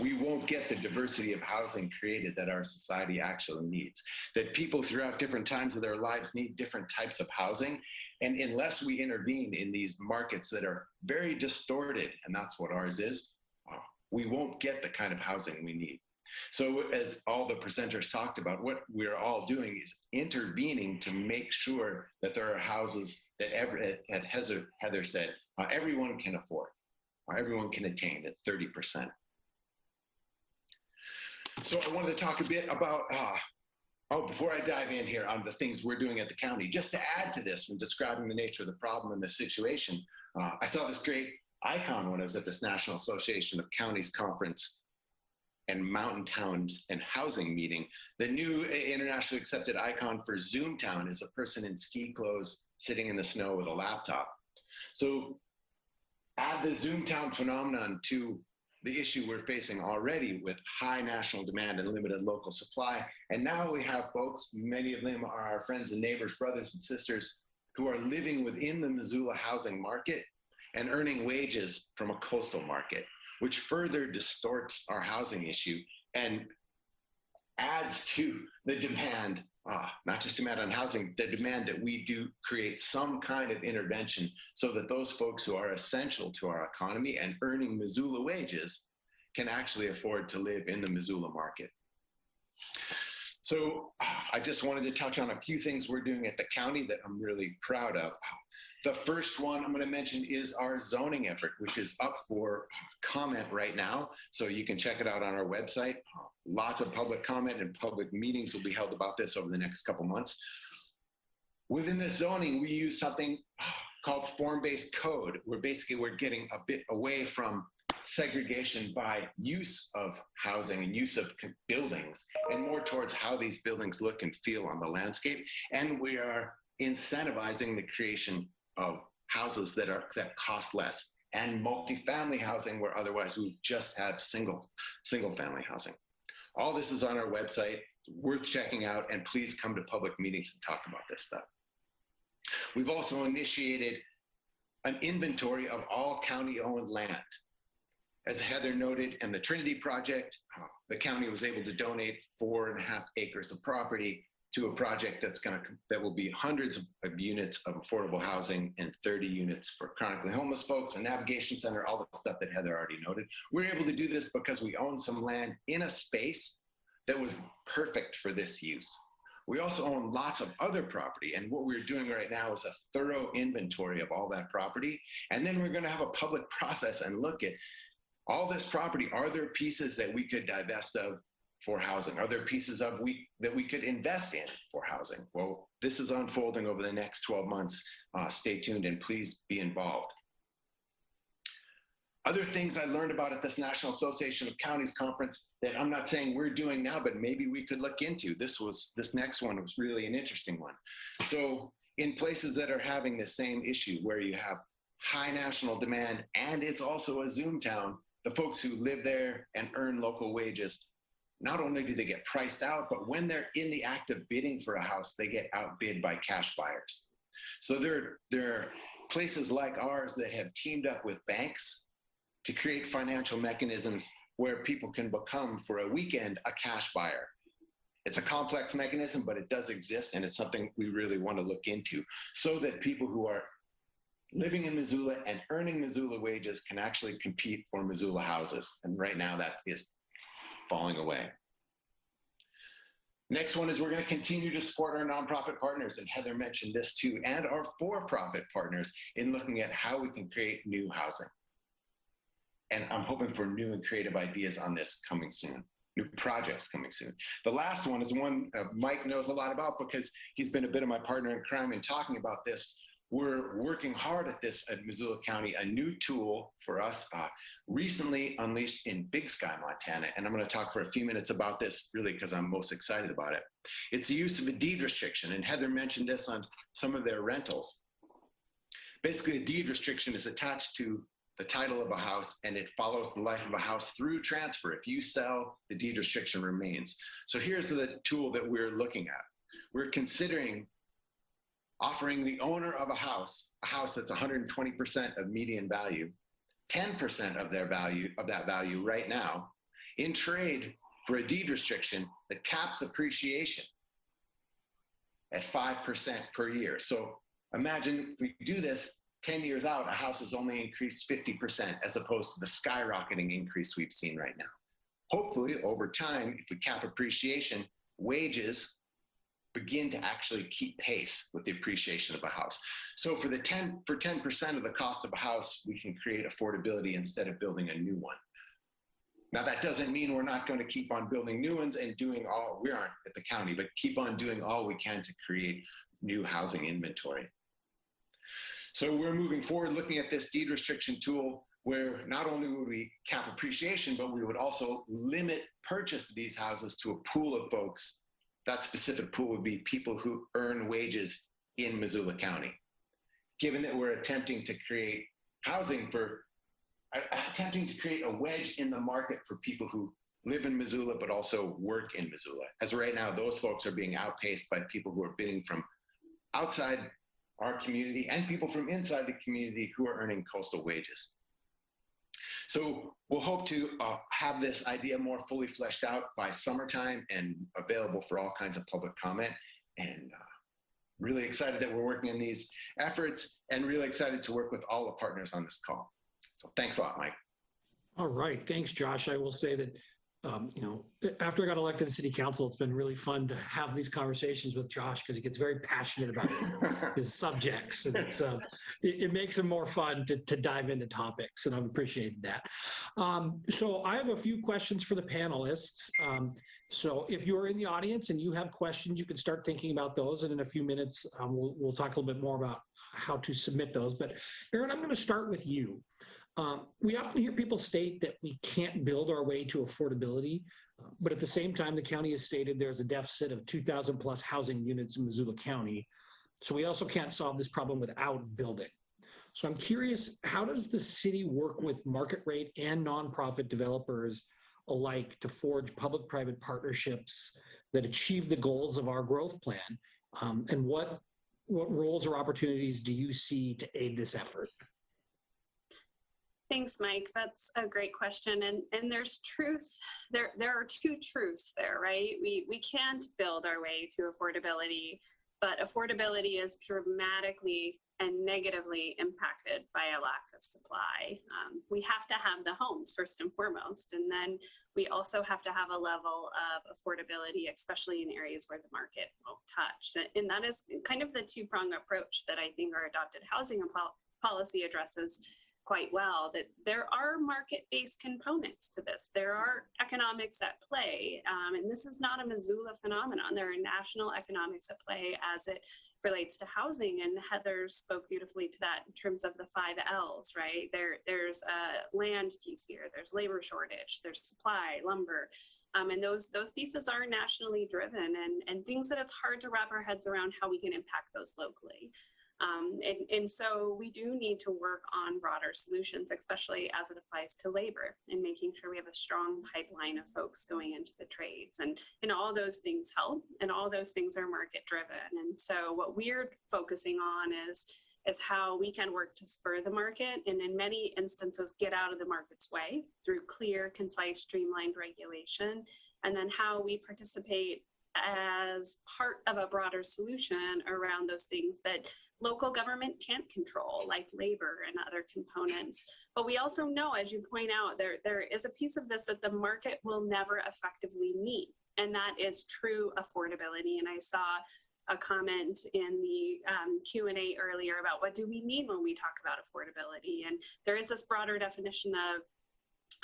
we won't get the diversity of housing created that our society actually needs. That people throughout different times of their lives need different types of housing. And unless we intervene in these markets that are very distorted, and that's what ours is, we won't get the kind of housing we need. So as all the presenters talked about, what we're all doing is intervening to make sure that there are houses that, as Heather said, everyone can afford, everyone can attain at 30%. So I wanted to talk a bit about, before I dive in here on the things we're doing at the county, just to add to this when describing the nature of the problem and the situation, I saw this great icon when I was at this National Association of Counties conference and mountain towns and housing meeting. The new internationally accepted icon for Zoomtown is a person in ski clothes sitting in the snow with a laptop. So add the Zoomtown phenomenon to the issue we're facing already with high national demand and limited local supply. And now we have folks, many of them are our friends and neighbors, brothers and sisters, who are living within the Missoula housing market and earning wages from a coastal market, which further distorts our housing issue and adds to the demand, not just demand on housing, the demand that we do create some kind of intervention so that those folks who are essential to our economy and earning Missoula wages can actually afford to live in the Missoula market. So I just wanted to touch on a few things we're doing at the county that I'm really proud of. The first one I'm going to mention is our zoning effort, which is up for comment right now. So you can check it out on our website. Lots of public comment and public meetings will be held about this over the next couple months. Within the zoning, we use something called form-based code, where basically we're getting a bit away from segregation by use of housing and use of buildings and more towards how these buildings look and feel on the landscape. And we are incentivizing the creation of houses that cost less and multifamily housing, where otherwise we just have single family housing. All this is on our website, worth checking out, and please come to public meetings and talk about this stuff. We've also initiated an inventory of all county-owned land. As Heather noted, in the Trinity Project, the county was able to donate 4.5 acres of property to a project that will be hundreds of units of affordable housing and 30 units for chronically homeless folks, a navigation center, all the stuff that Heather already noted. We're able to do this because we own some land in a space that was perfect for this use. We also own lots of other property, and what we're doing right now is a thorough inventory of all that property. And then we're going to have a public process and look at all this property. Are there pieces that we could divest of for housing? Are there pieces that we could invest in for housing? Well, this is unfolding over the next 12 months. Stay tuned and please be involved. Other things I learned about at this National Association of Counties conference that I'm not saying we're doing now, but maybe we could look into. This next one was really an interesting one. So in places that are having the same issue where you have high national demand and it's also a Zoom town, the folks who live there and earn local wages, not only do they get priced out, but when they're in the act of bidding for a house, they get outbid by cash buyers. So there are places like ours that have teamed up with banks to create financial mechanisms where people can become, for a weekend, a cash buyer. It's a complex mechanism, but it does exist, and it's something we really want to look into so that people who are living in Missoula and earning Missoula wages can actually compete for Missoula houses. And right now that is falling away. Next one is we're going to continue to support our nonprofit partners, and Heather mentioned this too, and our for-profit partners in looking at how we can create new housing. And I'm hoping for new and creative ideas on this coming soon, new projects coming soon. The last one is one Mike knows a lot about because he's been a bit of my partner in crime in talking about this. We're working hard at this at Missoula County, a new tool for us recently unleashed in Big Sky, Montana. And I'm going to talk for a few minutes about this really because I'm most excited about it. It's the use of a deed restriction. And Heather mentioned this on some of their rentals. Basically, a deed restriction is attached to the title of a house and it follows the life of a house through transfer. If you sell, the deed restriction remains. So here's the tool that we're looking at. We're considering offering the owner of a house that's 120% of median value, 10% of their value, of that value right now, in trade for a deed restriction that caps appreciation at 5% per year. So imagine if we do this 10 years out, a house has only increased 50% as opposed to the skyrocketing increase we've seen right now. Hopefully, over time, if we cap appreciation, wages begin to actually keep pace with the appreciation of a house. So for 10% of the cost of a house, we can create affordability instead of building a new one. Now, that doesn't mean we're not going to keep on building new ones and doing all, we aren't at the county, but keep on doing all we can to create new housing inventory. So we're moving forward looking at this deed restriction tool where not only would we cap appreciation, but we would also limit purchase of these houses to a pool of folks. That specific pool would be people who earn wages in Missoula County. Given that we're attempting to create housing attempting to create a wedge in the market for people who live in Missoula, but also work in Missoula. As right now, those folks are being outpaced by people who are bidding from outside our community and people from inside the community who are earning coastal wages. So we'll hope to have this idea more fully fleshed out by summertime and available for all kinds of public comment. And really excited that we're working on these efforts and really excited to work with all the partners on this call. So thanks a lot, Mike. All right, thanks, Josh. I will say that after I got elected to city council, it's been really fun to have these conversations with Josh because he gets very passionate about his subjects, and it makes him more fun to dive into topics, and I've appreciated that. So I have a few questions for the panelists. So if you're in the audience and you have questions, you can start thinking about those, and in a few minutes, we'll talk a little bit more about how to submit those. But Eran, I'm going to start with you. We often hear people state that we can't build our way to affordability, but at the same time, the county has stated there's a deficit of 2,000 plus housing units in Missoula County. So we also can't solve this problem without building. So I'm curious, how does the city work with market rate and nonprofit developers alike to forge public-private partnerships that achieve the goals of our growth plan? And what roles or opportunities do you see to aid this effort? Thanks, Mike. That's a great question. And there's truth. There are two truths there, right? We can't build our way to affordability, but affordability is dramatically and negatively impacted by a lack of supply. We have to have the homes first and foremost, and then we also have to have a level of affordability, especially in areas where the market won't touch. And that is kind of the two-pronged approach that I think our adopted housing policy addresses quite well, that there are market-based components to this. There are economics at play, and this is not a Missoula phenomenon. There are national economics at play as it relates to housing, and Heather spoke beautifully to that in terms of the 5 L's, right? There's a land piece here, there's labor shortage, there's supply, lumber, and those pieces are nationally driven and things that it's hard to wrap our heads around how we can impact those locally. And so we do need to work on broader solutions, especially as it applies to labor, and making sure we have a strong pipeline of folks going into the trades. And all those things help, and all those things are market driven. And so what we're focusing on is how we can work to spur the market, and in many instances get out of the market's way through clear, concise, streamlined regulation, and then how we participate as part of a broader solution around those things that local government can't control, like labor and other components. But we also know, as you point out, there is a piece of this that the market will never effectively meet, and that is true affordability. And I saw a comment in the Q&A earlier about what do we mean when we talk about affordability. And there is this broader definition of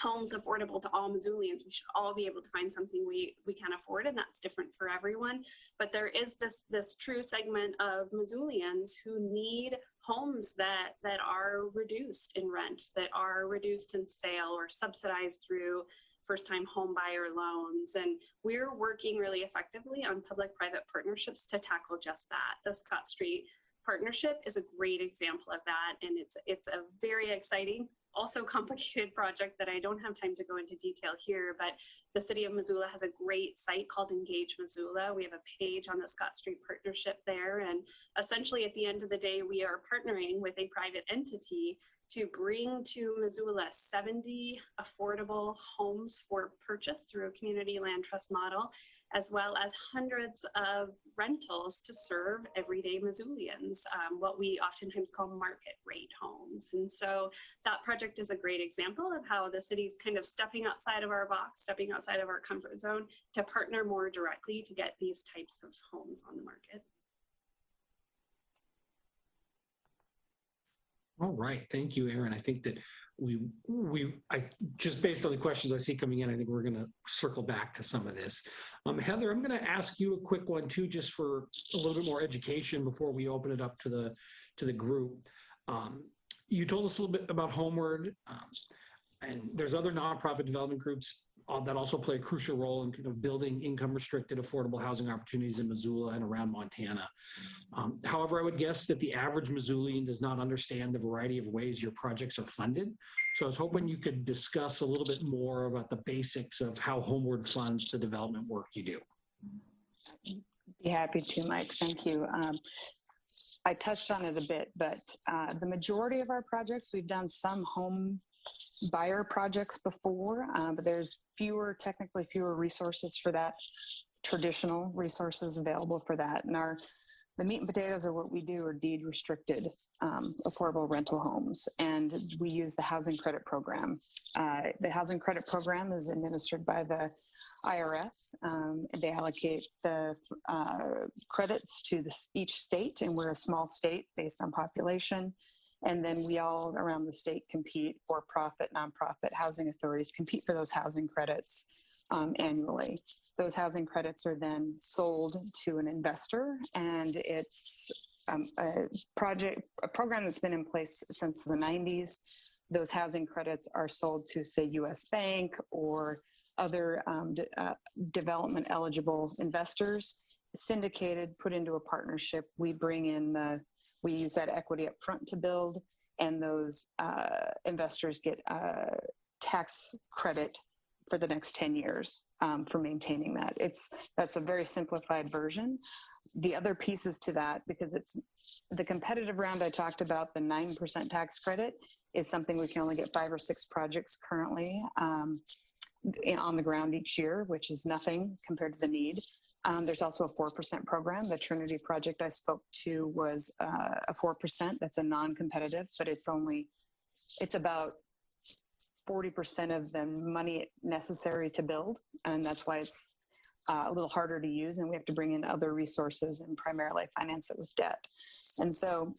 homes affordable to all Missoulians. We should all be able to find something we can afford, and that's different for everyone. But there is this true segment of Missoulians who need homes that are reduced in rent, that are reduced in sale or subsidized through first-time home buyer loans. And we're working really effectively on public-private partnerships to tackle just that. The Scott Street partnership is a great example of that, and it's a very exciting, also complicated project that I don't have time to go into detail here, but the city of Missoula has a great site called Engage Missoula. We have a page on the Scott Street partnership there, and essentially at the end of the day, we are partnering with a private entity to bring to Missoula 70 affordable homes for purchase through a community land trust model, as well as hundreds of rentals to serve everyday Missoulians, what we oftentimes call market rate homes. And so that project is a great example of how the city's kind of stepping outside of our box, stepping outside of our comfort zone to partner more directly to get these types of homes on the market. All right, thank you, Eran. I think that I just based on the questions I see coming in, I think we're going to circle back to some of this. Heather, I'm going to ask you a quick one too, just for a little bit more education before we open it up to the group. You told us a little bit about Homeward, and there's other nonprofit development groups that also play a crucial role in kind of building income-restricted affordable housing opportunities in Missoula and around Montana. However, I would guess that the average Missoulian does not understand the variety of ways your projects are funded. So I was hoping you could discuss a little bit more about the basics of how Homeward funds the development work you do. Be happy to, Mike. Thank you. I touched on it a bit, but the majority of our projects, we've done some home buyer projects before, but there's technically fewer resources for that, traditional resources available for that. And the meat and potatoes of what we do are deed restricted affordable rental homes. And we use the housing credit program. The housing credit program is administered by the IRS. They allocate the credits to each state, and we're a small state based on population. And then we all around the state compete, for-profit, nonprofit housing authorities compete for those housing credits annually. Those housing credits are then sold to an investor, and it's a program that's been in place since the 90s. Those housing credits are sold to, say, U.S. Bank or other development eligible investors, syndicated, put into a partnership. We bring in we use that equity up front to build, and those investors get a tax credit for the next 10 years for maintaining that. That's a very simplified version. The other pieces to that, because it's the competitive round I talked about, the 9% tax credit is something we can only get 5 or 6 projects currently on the ground each year, which is nothing compared to the need. There's also a 4% program. The Trinity Project I spoke to was a 4%. That's a non-competitive, but it's about 40% of the money necessary to build. And that's why it's a little harder to use, and we have to bring in other resources and primarily finance it with debt. And so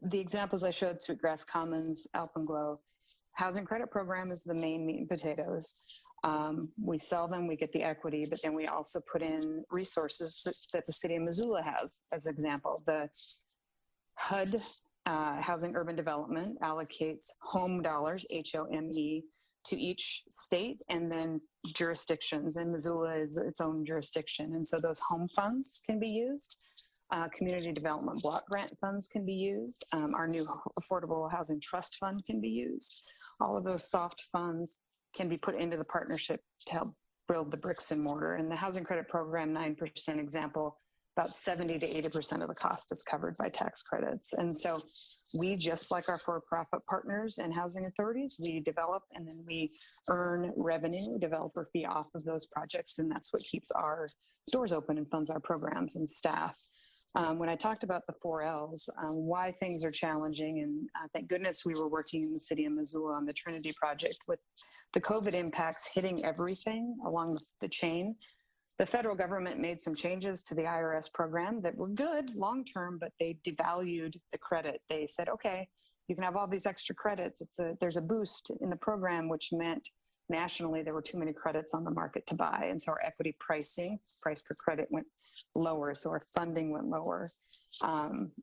the examples I showed, Sweetgrass Commons, Alpenglow, housing credit program is the main meat and potatoes. We sell them, we get the equity, but then we also put in resources that the city of Missoula has. As an example, the HUD, Housing Urban Development, allocates home dollars, HOME, to each state and then jurisdictions. And Missoula is its own jurisdiction. And so those home funds can be used. Community development block grant funds can be used. Our new affordable housing trust fund can be used. All of those soft funds can be put into the partnership to help build the bricks and mortar. And the housing credit program, 9% example, about 70 to 80% of the cost is covered by tax credits. And so we, just like our for-profit partners and housing authorities, we develop and then we earn revenue, developer fee off of those projects. And that's what keeps our doors open and funds our programs and staff. When I talked about the 4 Ls, why things are challenging, and thank goodness we were working in the city of Missoula on the Trinity Project with the COVID impacts hitting everything along the chain. The federal government made some changes to the IRS program that were good long-term, but they devalued the credit. They said, okay, you can have all these extra credits. There's a boost in the program, which meant nationally there were too many credits on the market to buy. And so our equity price per credit went lower. So our funding went lower.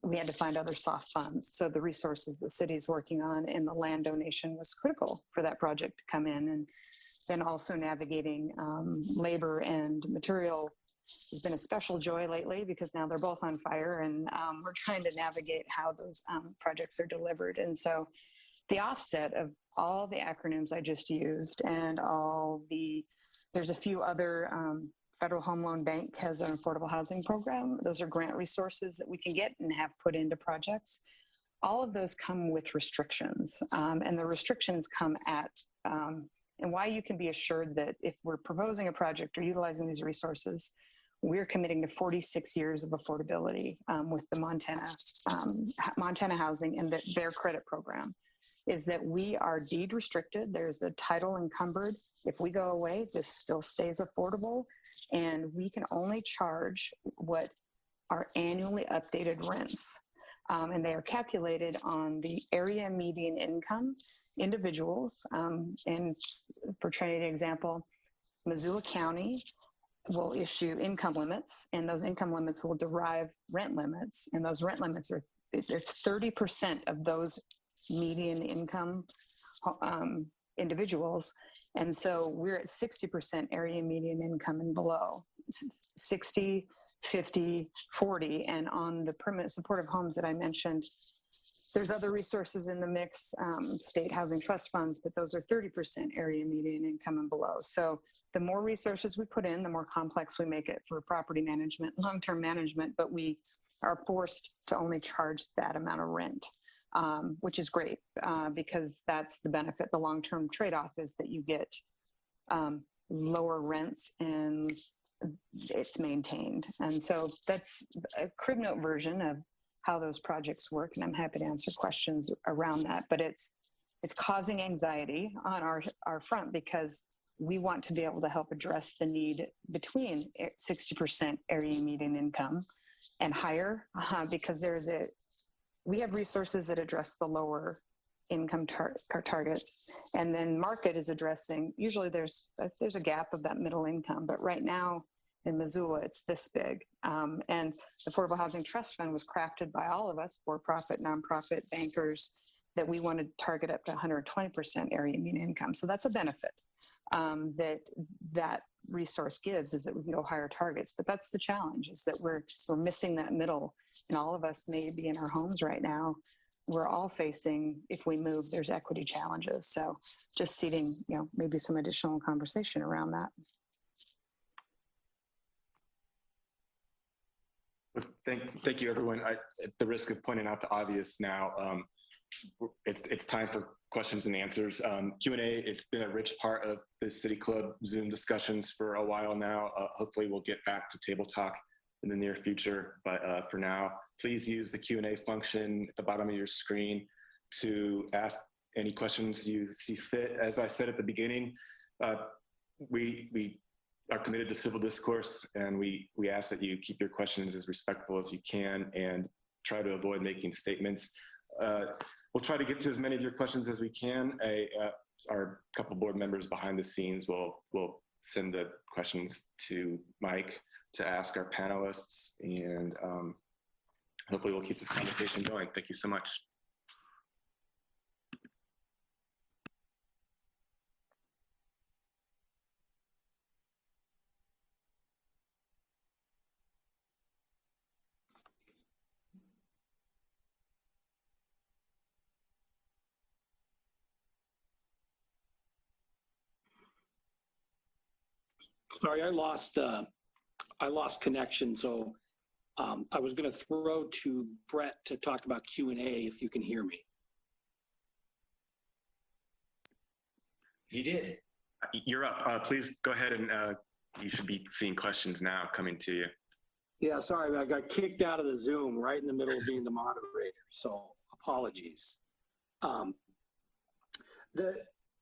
We had to find other soft funds. So the resources the city's working on and the land donation was critical for that project to come in. And then also navigating labor and material has been a special joy lately because now they're both on fire, and we're trying to navigate how those projects are delivered. And so the offset of all the acronyms I just used and there's a few other, Federal Home Loan Bank has an affordable housing program. Those are grant resources that we can get and have put into projects. All of those come with restrictions, and the restrictions come at, and why you can be assured that if we're proposing a project or utilizing these resources, we're committing to 46 years of affordability with the Montana Housing and their credit program, is that we are deed restricted. There's a title encumbered. If we go away, this still stays affordable, and we can only charge what are annually updated rents. And they are calculated on the area median income individuals. And for Trinity example, Missoula County will issue income limits, and those income limits will derive rent limits. And those rent limits are 30% of those median income individuals. And so we're at 60% area median income and below, 60, 50, 40. And on the permanent supportive homes that I mentioned, there's other resources in the mix, state housing trust funds, but those are 30% area median income and below. So the more resources we put in, the more complex we make it for property management, long-term management, but we are forced to only charge that amount of rent, which is great because that's the benefit. The long-term trade-off is that you get lower rents and it's maintained. And so that's a crib note version of how those projects work, and I'm happy to answer questions around that. But it's causing anxiety on our front because we want to be able to help address the need between 60% area median income and higher, because we have resources that address the lower income targets, and then market is addressing. Usually there's a gap of that middle income, but right now in Missoula, it's this big. And the Affordable Housing Trust Fund was crafted by all of us, for-profit, nonprofit, bankers, that we want to target up to 120% area median income. So that's a benefit that resource gives, is that we can go higher targets. But that's the challenge, is that we're missing that middle. And all of us may be in our homes right now we're all facing, if we move, there's equity challenges. So just seeding, maybe some additional conversation around that. Thank you, everyone. At the risk of pointing out the obvious now, it's time for questions and answers. Q&A, it's been a rich part of the City Club Zoom discussions for a while now. Hopefully we'll get back to table talk in the near future, but for now, please use the Q&A function at the bottom of your screen to ask any questions you see fit. As I said at the beginning, we are committed to civil discourse, and we ask that you keep your questions as respectful as you can and try to avoid making statements. We'll try to get to as many of your questions as we can. Our couple board members behind the scenes will send the questions to Mike to ask our panelists, and hopefully we'll keep this conversation going. Thank you so much. Sorry, I lost connection, so I was going to throw to Brett to talk about Q&A if you can hear me. He did. You're up. Please go ahead, and you should be seeing questions now coming to you. Yeah, sorry, I got kicked out of the Zoom right in the middle of being the moderator, so apologies.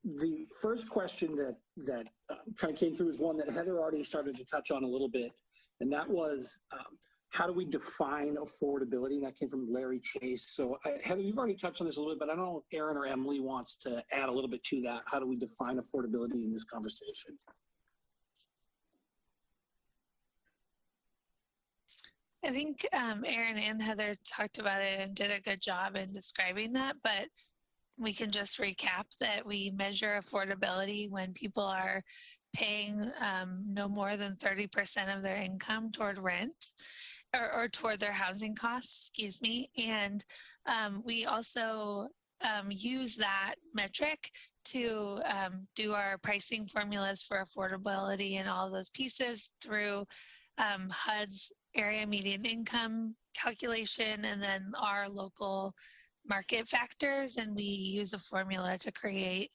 The first question that kind of came through is one that Heather already started to touch on a little bit, and that was how do we define affordability? And that came from Larry Chase. So Heather, you've already touched on this a little bit, but I don't know if Eran or Emily wants to add a little bit to that. How do we define affordability in this conversation? I think Eran and Heather talked about it and did a good job in describing that, but we can just recap that we measure affordability when people are paying no more than 30% of their income toward rent or toward their housing costs, excuse me. And we also use that metric to do our pricing formulas for affordability and all of those pieces through HUD's area median income calculation and then our local market factors, and we use a formula to create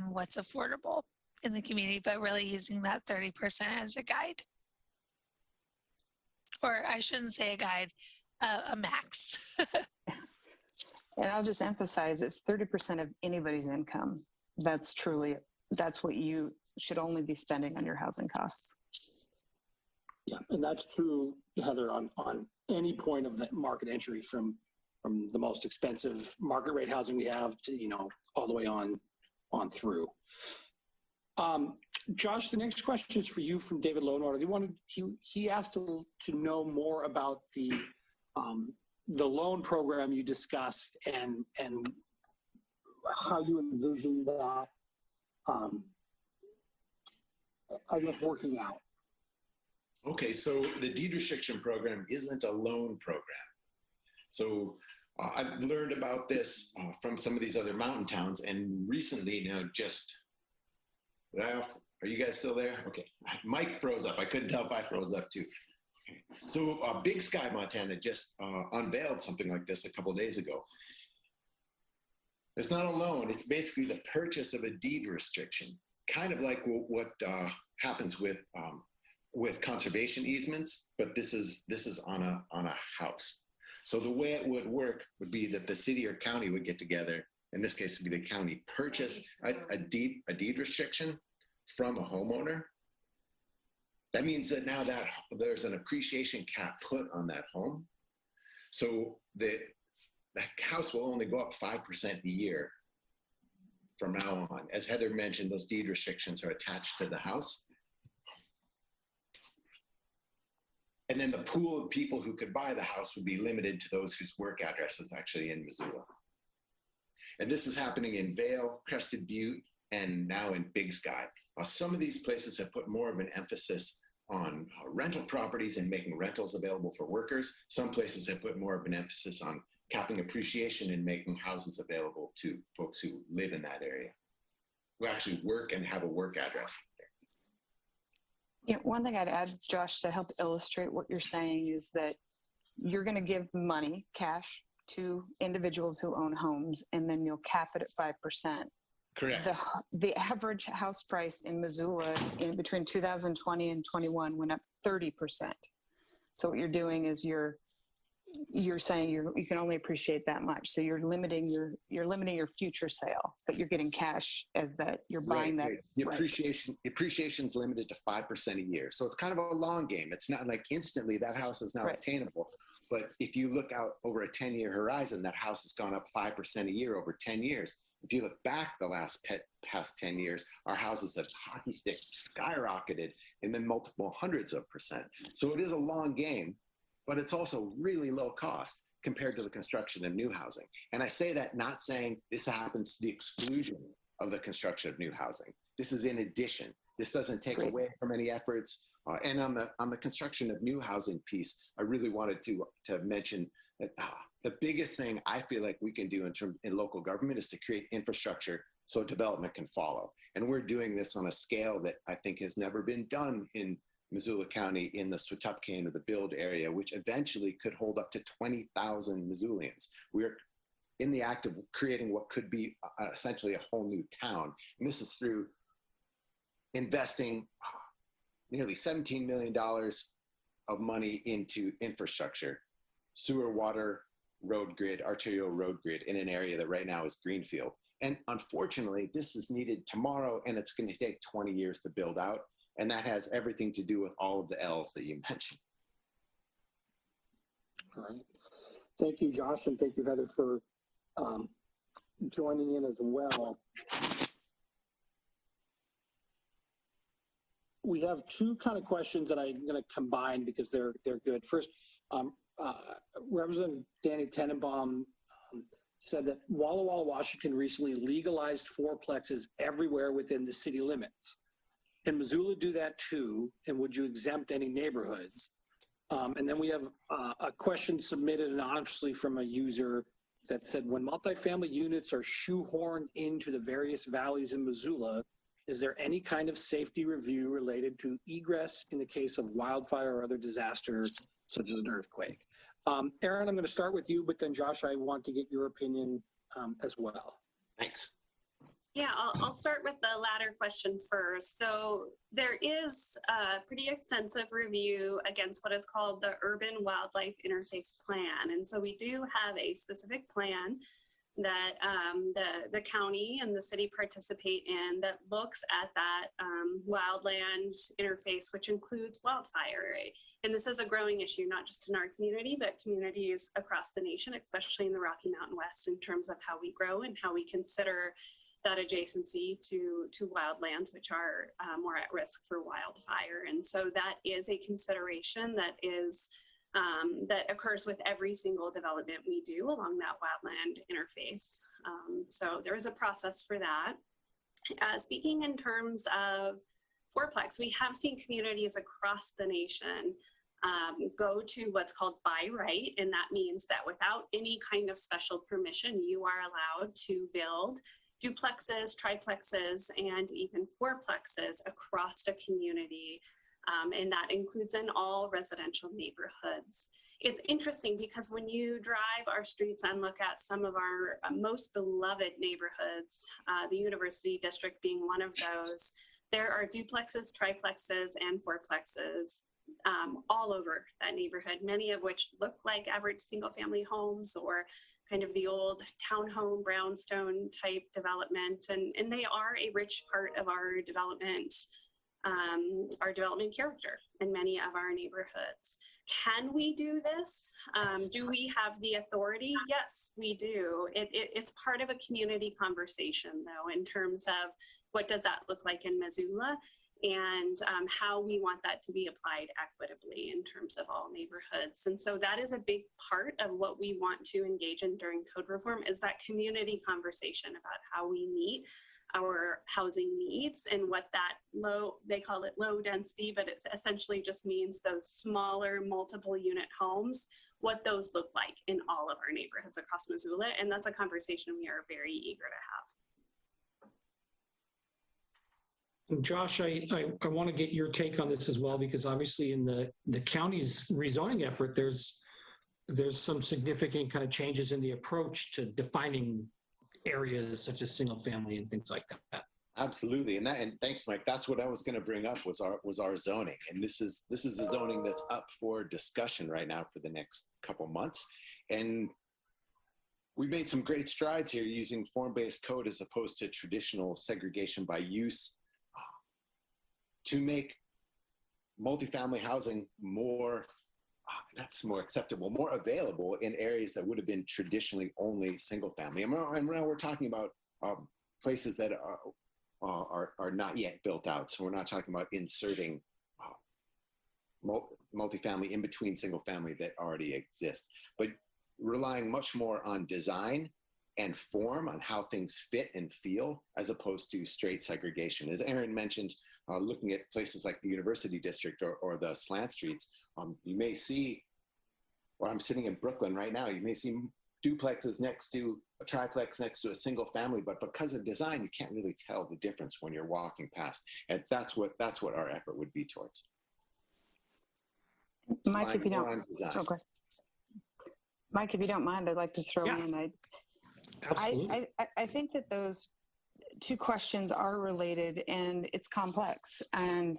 what's affordable in the community, but really using that 30% as a guide. Or I shouldn't say a guide, a max. And I'll just emphasize it's 30% of anybody's income. That's what you should only be spending on your housing costs. Yeah, and that's true, Heather, on any point of the market entry from the most expensive market rate housing we have to, all the way on through. Josh, the next question is for you from David Lonewater. He asked to know more about the loan program you discussed and how you envision that, I guess, working out. Okay, so the deed restriction program isn't a loan program. So I've learned about this from some of these other mountain towns, and recently, are you guys still there? Okay, Mike froze up. I couldn't tell if I froze up too. Okay. So Big Sky, Montana just unveiled something like this a couple of days ago. It's not a loan. It's basically the purchase of a deed restriction, kind of like what happens with conservation easements, but this is on a house. So the way it would work would be that the city or county would get together. In this case, it would be the county purchase a deed restriction from a homeowner. That means that now that there's an appreciation cap put on that home. So the house will only go up 5% a year from now on. As Heather mentioned, those deed restrictions are attached to the house. And then the pool of people who could buy the house would be limited to those whose work address is actually in Missoula. And this is happening in Vail, Crested Butte, and now in Big Sky. Some of these places have put more of an emphasis on rental properties and making rentals available for workers. Some places have put more of an emphasis on capping appreciation and making houses available to folks who live in that area, who actually work and have a work address. Yeah, one thing I'd add, Josh, to help illustrate what you're saying is that you're going to give money, cash, to individuals who own homes, and then you'll cap it at 5%. Correct. The average house price in Missoula in between 2020 and 21 went up 30%. So what you're doing is you're saying you can only appreciate that much. So you're limiting your future sale, but you're getting cash as that you're buying that. Right. The appreciation's limited to 5% a year. So it's kind of a long game. It's not like instantly that house is now attainable. But if you look out over a 10-year horizon, that house has gone up 5% a year over 10 years. If you look back the past 10 years, our houses have hockey stick skyrocketed in the multiple hundreds of percent. So it is a long game, but it's also really low cost compared to the construction of new housing. And I say that not saying this happens to the exclusion of the construction of new housing. This is in addition. This doesn't take away from any efforts. And on the construction of new housing piece, I really wanted to mention that the biggest thing I feel like we can do in local government is to create infrastructure so development can follow. And we're doing this on a scale that I think has never been done in Missoula County in the Swatupcane or the Build area, which eventually could hold up to 20,000 Missoulians. We're in the act of creating what could be essentially a whole new town. And this is through investing nearly $17 million of money into infrastructure, sewer, water, road grid, arterial road grid in an area that right now is greenfield. And unfortunately, this is needed tomorrow, and it's going to take 20 years to build out. And that has everything to do with all of the L's that you mentioned. All right. Thank you, Josh, and thank you, Heather, for joining in as well. We have two kind of questions that I'm going to combine because they're good. First, Representative Danny Tenenbaum said that Walla Walla, Washington recently legalized fourplexes everywhere within the city limits. Can Missoula do that too? And would you exempt any neighborhoods? And then we have a question submitted anonymously from a user that said, when multifamily units are shoehorned into the various valleys in Missoula, is there any kind of safety review related to egress in the case of wildfire or other disaster, such as an earthquake? Eran, I'm going to start with you, but then Josh, I want to get your opinion as well. Thanks. Yeah, I'll start with the latter question first. So there is a pretty extensive review against what is called the Urban Wildlife Interface Plan. And so we do have a specific plan that the county and the city participate in that looks at that wildland interface, which includes wildfire. And this is a growing issue, not just in our community, but communities across the nation, especially in the Rocky Mountain West, in terms of how we grow and how we consider that adjacency to wildlands, which are more at risk for wildfire. And so that is a consideration that is that occurs with every single development we do along that wildland interface. So there is a process for that. Speaking in terms of fourplex, we have seen communities across the nation go to what's called by right, and that means that without any kind of special permission, you are allowed to build duplexes, triplexes, and even fourplexes across a community. And that includes in all residential neighborhoods. It's interesting because when you drive our streets and look at some of our most beloved neighborhoods, the University District being one of those, there are duplexes, triplexes, and fourplexes all over that neighborhood, many of which look like average single-family homes or kind of the old townhome brownstone type development. And they are a rich part of our development character in many of our neighborhoods. Can we do this? Do we have the authority? Yes, we do. It's part of a community conversation, though, in terms of what does that look like in Missoula and how we want that to be applied equitably in terms of all neighborhoods. And so that is a big part of what we want to engage in during code reform, is that community conversation about how we meet our housing needs and what that they call it low density, but it essentially just means those smaller multiple unit homes, what those look like in all of our neighborhoods across Missoula. And that's a conversation we are very eager to have. And Josh, I want to get your take on this as well, because obviously in the county's rezoning effort, there's some significant kind of changes in the approach to defining areas such as single family and things like that. Absolutely, and thanks, Mike. That's what I was going to bring up was our zoning, and this is a zoning that's up for discussion right now for the next couple months, and we've made some great strides here using form-based code as opposed to traditional segregation by use to make multifamily housing more acceptable, more available in areas that would have been traditionally only single family. And now we're talking about places that are not yet built out. So we're not talking about inserting multifamily in between single family that already exist, but relying much more on design and form, on how things fit and feel, as opposed to straight segregation. As Eran mentioned, looking at places like the University District or the slant streets, you may see, or I'm sitting in Brooklyn right now, you may see duplexes next to a triplex next to a single family, but because of design, you can't really tell the difference when you're walking past. And that's what our effort would be towards. Mike, if you don't, okay. Mike, if you don't mind, I'd like to throw in. Absolutely. I think that those two questions are related, and it's complex. And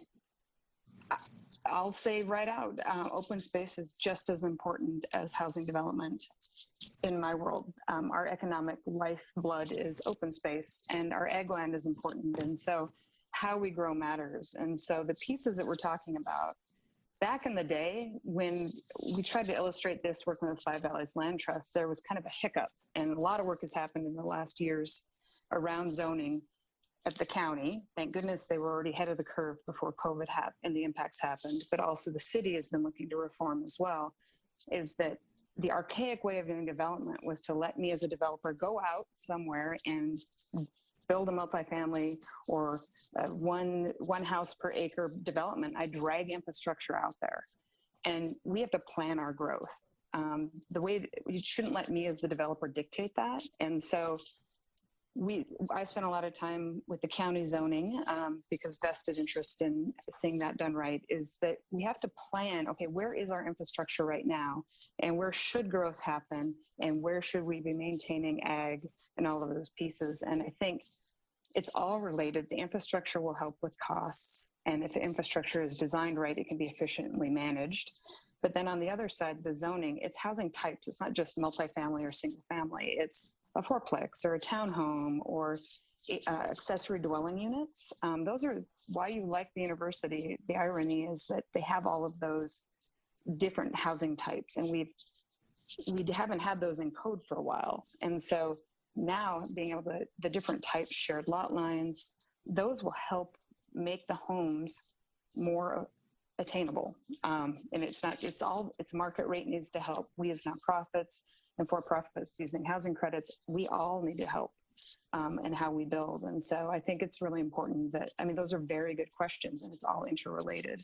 I'll say right out, open space is just as important as housing development in my world. Our economic lifeblood is open space, and our ag land is important. And so how we grow matters. And so the pieces that we're talking about, back in the day, when we tried to illustrate this working with Five Valleys Land Trust, there was kind of a hiccup, and a lot of work has happened in the last years around zoning at the county. Thank goodness they were already ahead of the curve before COVID and the impacts happened, but also the city has been looking to reform as well, is that the archaic way of doing development was to let me as a developer go out somewhere and build a multifamily or one house per acre development. I drag infrastructure out there, and we have to plan our growth. You shouldn't let me as the developer dictate that. And so I spent a lot of time with the county zoning because vested interest in seeing that done right is that we have to plan, okay, where is our infrastructure right now, and where should growth happen, and where should we be maintaining ag and all of those pieces. And I think it's all related. The infrastructure will help with costs, and if the infrastructure is designed right, it can be efficiently managed. But then on the other side, the zoning, it's housing types. It's not just multifamily or single family. It's a fourplex or a townhome or accessory dwelling units. Those are why you like the university. The irony is that they have all of those different housing types, and we haven't had those in code for a while. And so now being able to, the different types, shared lot lines, those will help make the homes more attainable. And it's market rate needs to help. We as nonprofits and for-profits using housing credits, we all need to help in how we build. And so I think it's really important that, those are very good questions, and it's all interrelated.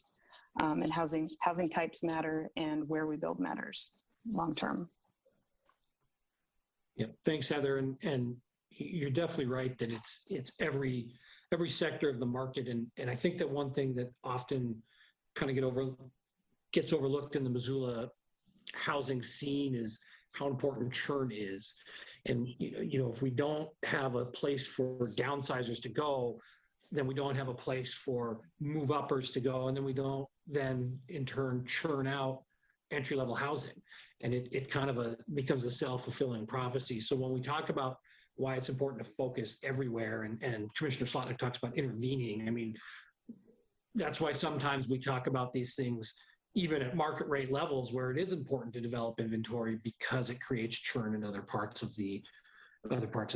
And housing types matter, and where we build matters long-term. Yeah, thanks, Heather. And you're definitely right that it's every sector of the market. And I think that one thing that often kind of gets overlooked in the Missoula housing scene is how important churn is. And if we don't have a place for downsizers to go, then we don't have a place for move uppers to go, and then we don't then in turn churn out entry-level housing, and it kind of becomes a self-fulfilling prophecy. So when we talk about why it's important to focus everywhere, and Commissioner Slotnick talks about intervening, that's why sometimes we talk about these things even at market rate levels, where it is important to develop inventory because it creates churn in other parts of the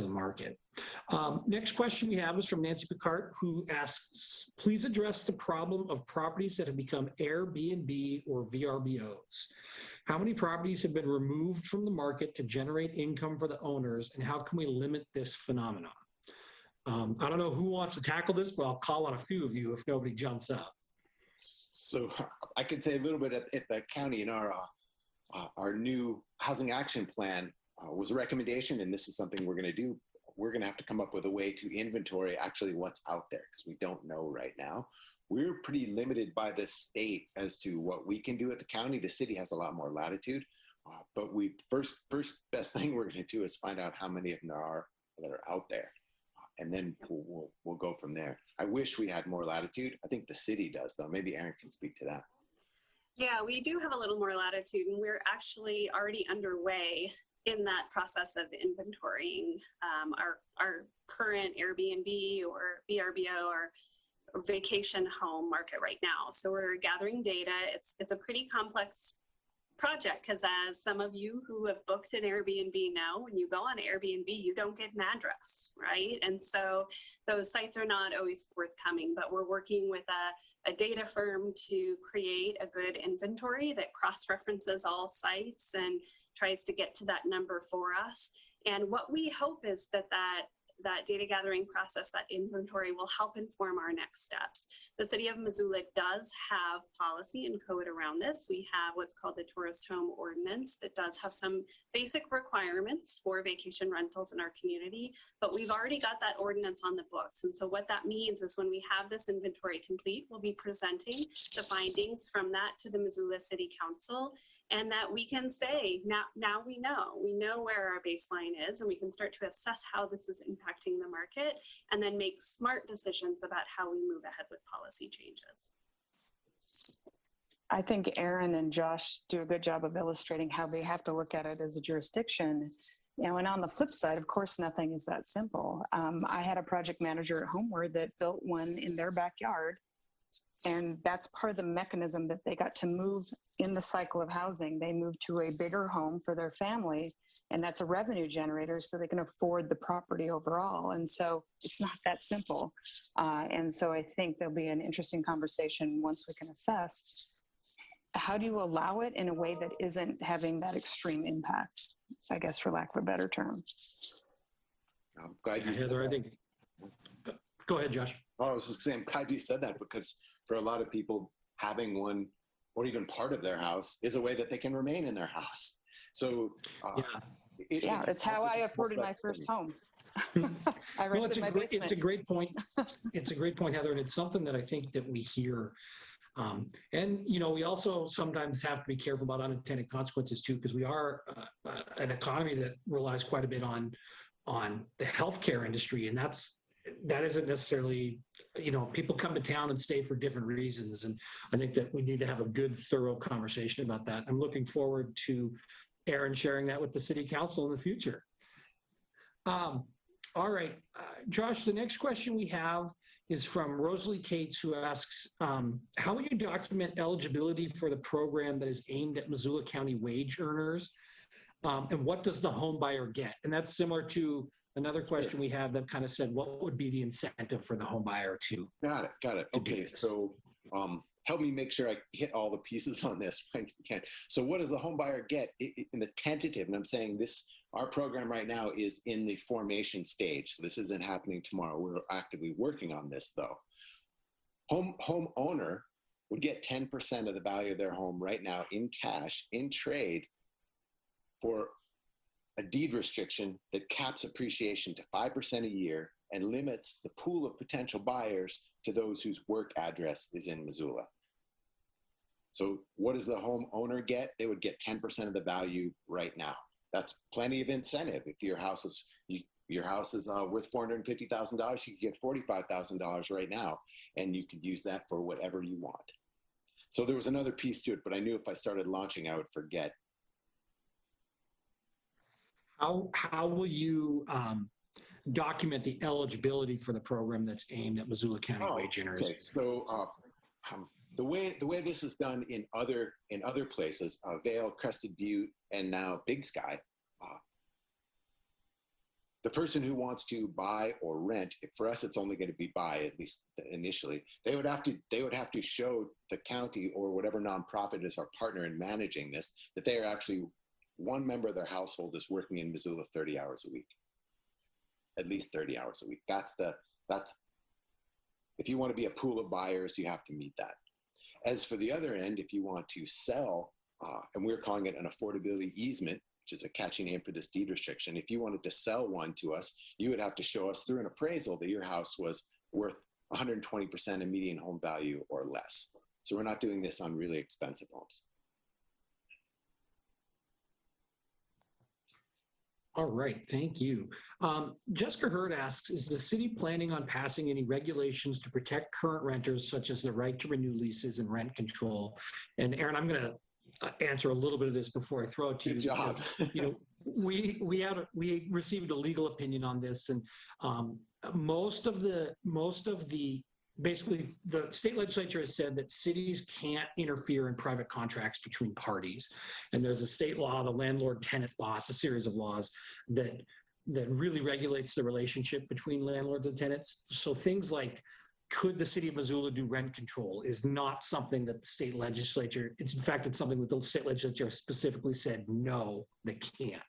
market. Next question we have is from Nancy Picard, who asks, please address the problem of properties that have become Airbnb or VRBOs. How many properties have been removed from the market to generate income for the owners, and how can we limit this phenomenon? I don't know who wants to tackle this, but I'll call on a few of you if nobody jumps up. So I could say a little bit at the county in our new housing action plan was a recommendation, and this is something we're going to do. We're going to have to come up with a way to inventory actually what's out there because we don't know right now. We're pretty limited by the state as to what we can do at the county. The city has a lot more latitude, but we first best thing we're going to do is find out how many of them there are that are out there, and then we'll go from there. I wish we had more latitude. I think the city does, though. Maybe Eran can speak to that. Yeah, we do have a little more latitude, and we're actually already underway in that process of inventorying our current Airbnb or VRBO or vacation home market right now. So we're gathering data. It's a pretty complex project because, as some of you who have booked an Airbnb know, when you go on Airbnb, you don't get an address, right? And so those sites are not always forthcoming, but we're working with a data firm to create a good inventory that cross-references all sites and tries to get to that number for us. And what we hope is that data gathering process, that inventory, will help inform our next steps. The city of Missoula does have policy and code around this. We have what's called the Tourist Home Ordinance that does have some basic requirements for vacation rentals in our community, but we've already got that ordinance on the books. And so what that means is when we have this inventory complete, we'll be presenting the findings from that to the Missoula City Council, and that we can say, now we know where our baseline is, and we can start to assess how this is impacting the market, and then make smart decisions about how we move ahead with policy changes. I think Eran and Josh do a good job of illustrating how they have to look at it as a jurisdiction. And on the flip side, of course, nothing is that simple. I had a project manager at Homeward that built one in their backyard. And that's part of the mechanism that they got to move in the cycle of housing. They moved to a bigger home for their family, and that's a revenue generator so they can afford the property overall. And so it's not that simple. And so I think there'll be an interesting conversation once we can assess how do you allow it in a way that isn't having that extreme impact, I guess, for lack of a better term. I'm glad you said Heather, that. I think, go ahead, Josh. Oh, I was just saying, I'm glad you said that because for a lot of people, having one or even part of their house is a way that they can remain in their house. So, It's how I afforded my first home. I rented my basement. It's a great point. It's a great point, Heather, and it's something that I think that we hear. And, we also sometimes have to be careful about unintended consequences too, because we are an economy that relies quite a bit on the healthcare industry, and that isn't necessarily, people come to town and stay for different reasons. And I think that we need to have a good, thorough conversation about that. I'm looking forward to Eran sharing that with the city council in the future. All right, Josh, the next question we have is from Rosalie Cates, who asks, how will you document eligibility for the program that is aimed at Missoula County wage earners? And what does the home buyer get? And that's similar to another question we have that kind of said, what would be the incentive for the home buyer to? Got it. Okay, so help me make sure I hit all the pieces on this when you can. So what does the home buyer get in the tentative? And I'm saying our program right now is in the formation stage. So this isn't happening tomorrow. We're actively working on this though. Homeowner would get 10% of the value of their home right now in cash, in trade, for a deed restriction that caps appreciation to 5% a year and limits the pool of potential buyers to those whose work address is in Missoula. So what does the homeowner get? They would get 10% of the value right now. That's plenty of incentive. If your house is worth $450,000, you could get $45,000 right now, and you could use that for whatever you want. So there was another piece to it, but I knew if I started launching, I would forget. How will you document the eligibility for the program that's aimed at Missoula County wage earners? Okay. So the way this is done in other places, Vail, Crested Butte, and now Big Sky, the person who wants to buy or rent, for us it's only going to be buy, at least initially. They would have to show the county or whatever nonprofit is our partner in managing this that they are actually one member of their household is working in Missoula 30 hours a week. at least 30 hours a week. That's if you want to be a pool of buyers, you have to meet that. As for the other end, if you want to sell, and we're calling it an affordability easement, which is a catchy name for this deed restriction. If you wanted to sell one to us, you would have to show us through an appraisal that your house was worth 120% of median home value or less. So we're not doing this on really expensive homes. All right, thank you. Jessica Hurd asks, is the city planning on passing any regulations to protect current renters, such as the right to renew leases and rent control? And Eran, I'm going to answer a little bit of this before I throw it to you. Good job. You know, we received a legal opinion on this, and most of the basically the state legislature has said that cities can't interfere in private contracts between parties. And there's a state law, the landlord-tenant law. It's a series of laws that really regulates the relationship between landlords and tenants. So things like, could the city of Missoula do rent control is not something that the state legislature, in fact, it's something that the state legislature specifically said, no, they can't.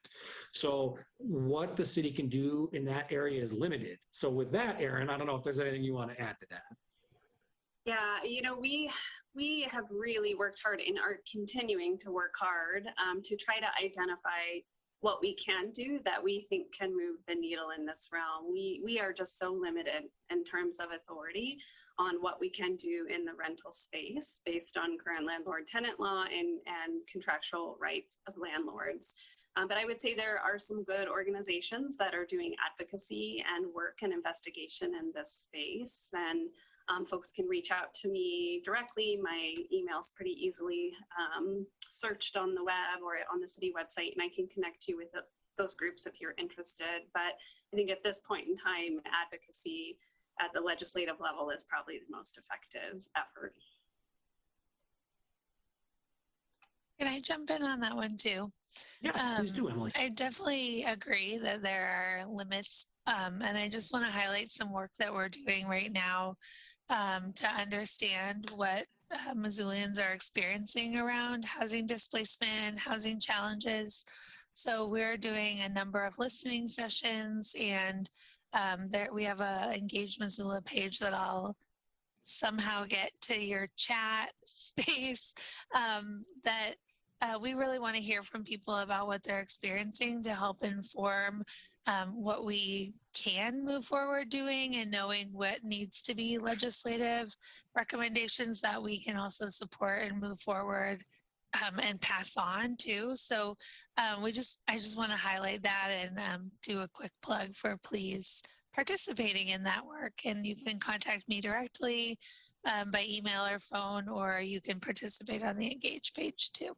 So what the city can do in that area is limited. So with that, Eran, I don't know if there's anything you want to add to that. Yeah, you know, we have really worked hard and are continuing to work hard to try to identify what we can do that we think can move the needle in this realm. We are just so limited in terms of authority on what we can do in the rental space based on current landlord-tenant law and contractual rights of landlords. But I would say there are some good organizations that are doing advocacy and work and investigation in this space. And folks can reach out to me directly. My email's pretty easily searched on the web or on the city website, and I can connect you with those groups if you're interested. But I think at this point in time, advocacy at the legislative level is probably the most effective effort. Can I jump in on that one too? Yeah, please do, Emily. I definitely agree that there are limits. And I just want to highlight some work that we're doing right now to understand what Missoulians are experiencing around housing displacement, housing challenges. So we're doing a number of listening sessions, and we have a Engage Missoula page that I'll somehow get to your chat space that we really want to hear from people about what they're experiencing to help inform what we can move forward doing, and knowing what needs to be legislative recommendations that we can also support and move forward and pass on too. So I just want to highlight that and do a quick plug for please participating in that work. And you can contact me directly by email or phone, or you can participate on the Engage page too.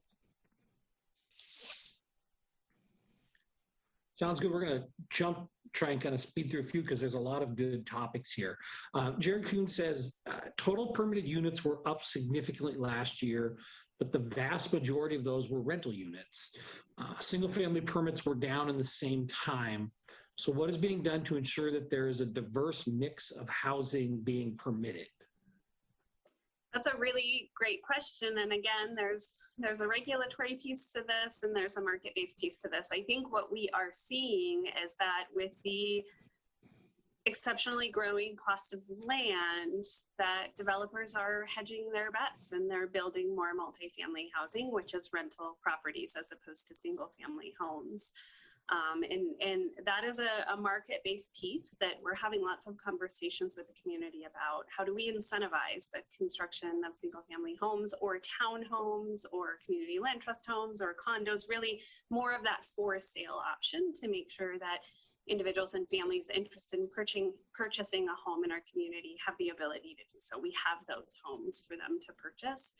Sounds good. We're going to try and kind of speed through a few because there's a lot of good topics here. Jared Kuhn says, total permitted units were up significantly last year, but the vast majority of those were rental units. Single family permits were down in the same time. So what is being done to ensure that there is a diverse mix of housing being permitted? That's a really great question. And again, there's a regulatory piece to this and there's a market-based piece to this. I think what we are seeing is that with the exceptionally growing cost of land, that developers are hedging their bets and they're building more multifamily housing, which is rental properties as opposed to single family homes. And that is a market-based piece that we're having lots of conversations with the community about. How do we incentivize the construction of single-family homes or townhomes or community land trust homes or condos, really more of that for sale option to make sure that individuals and families interested in purchasing a home in our community have the ability to do so. We have those homes for them to purchase.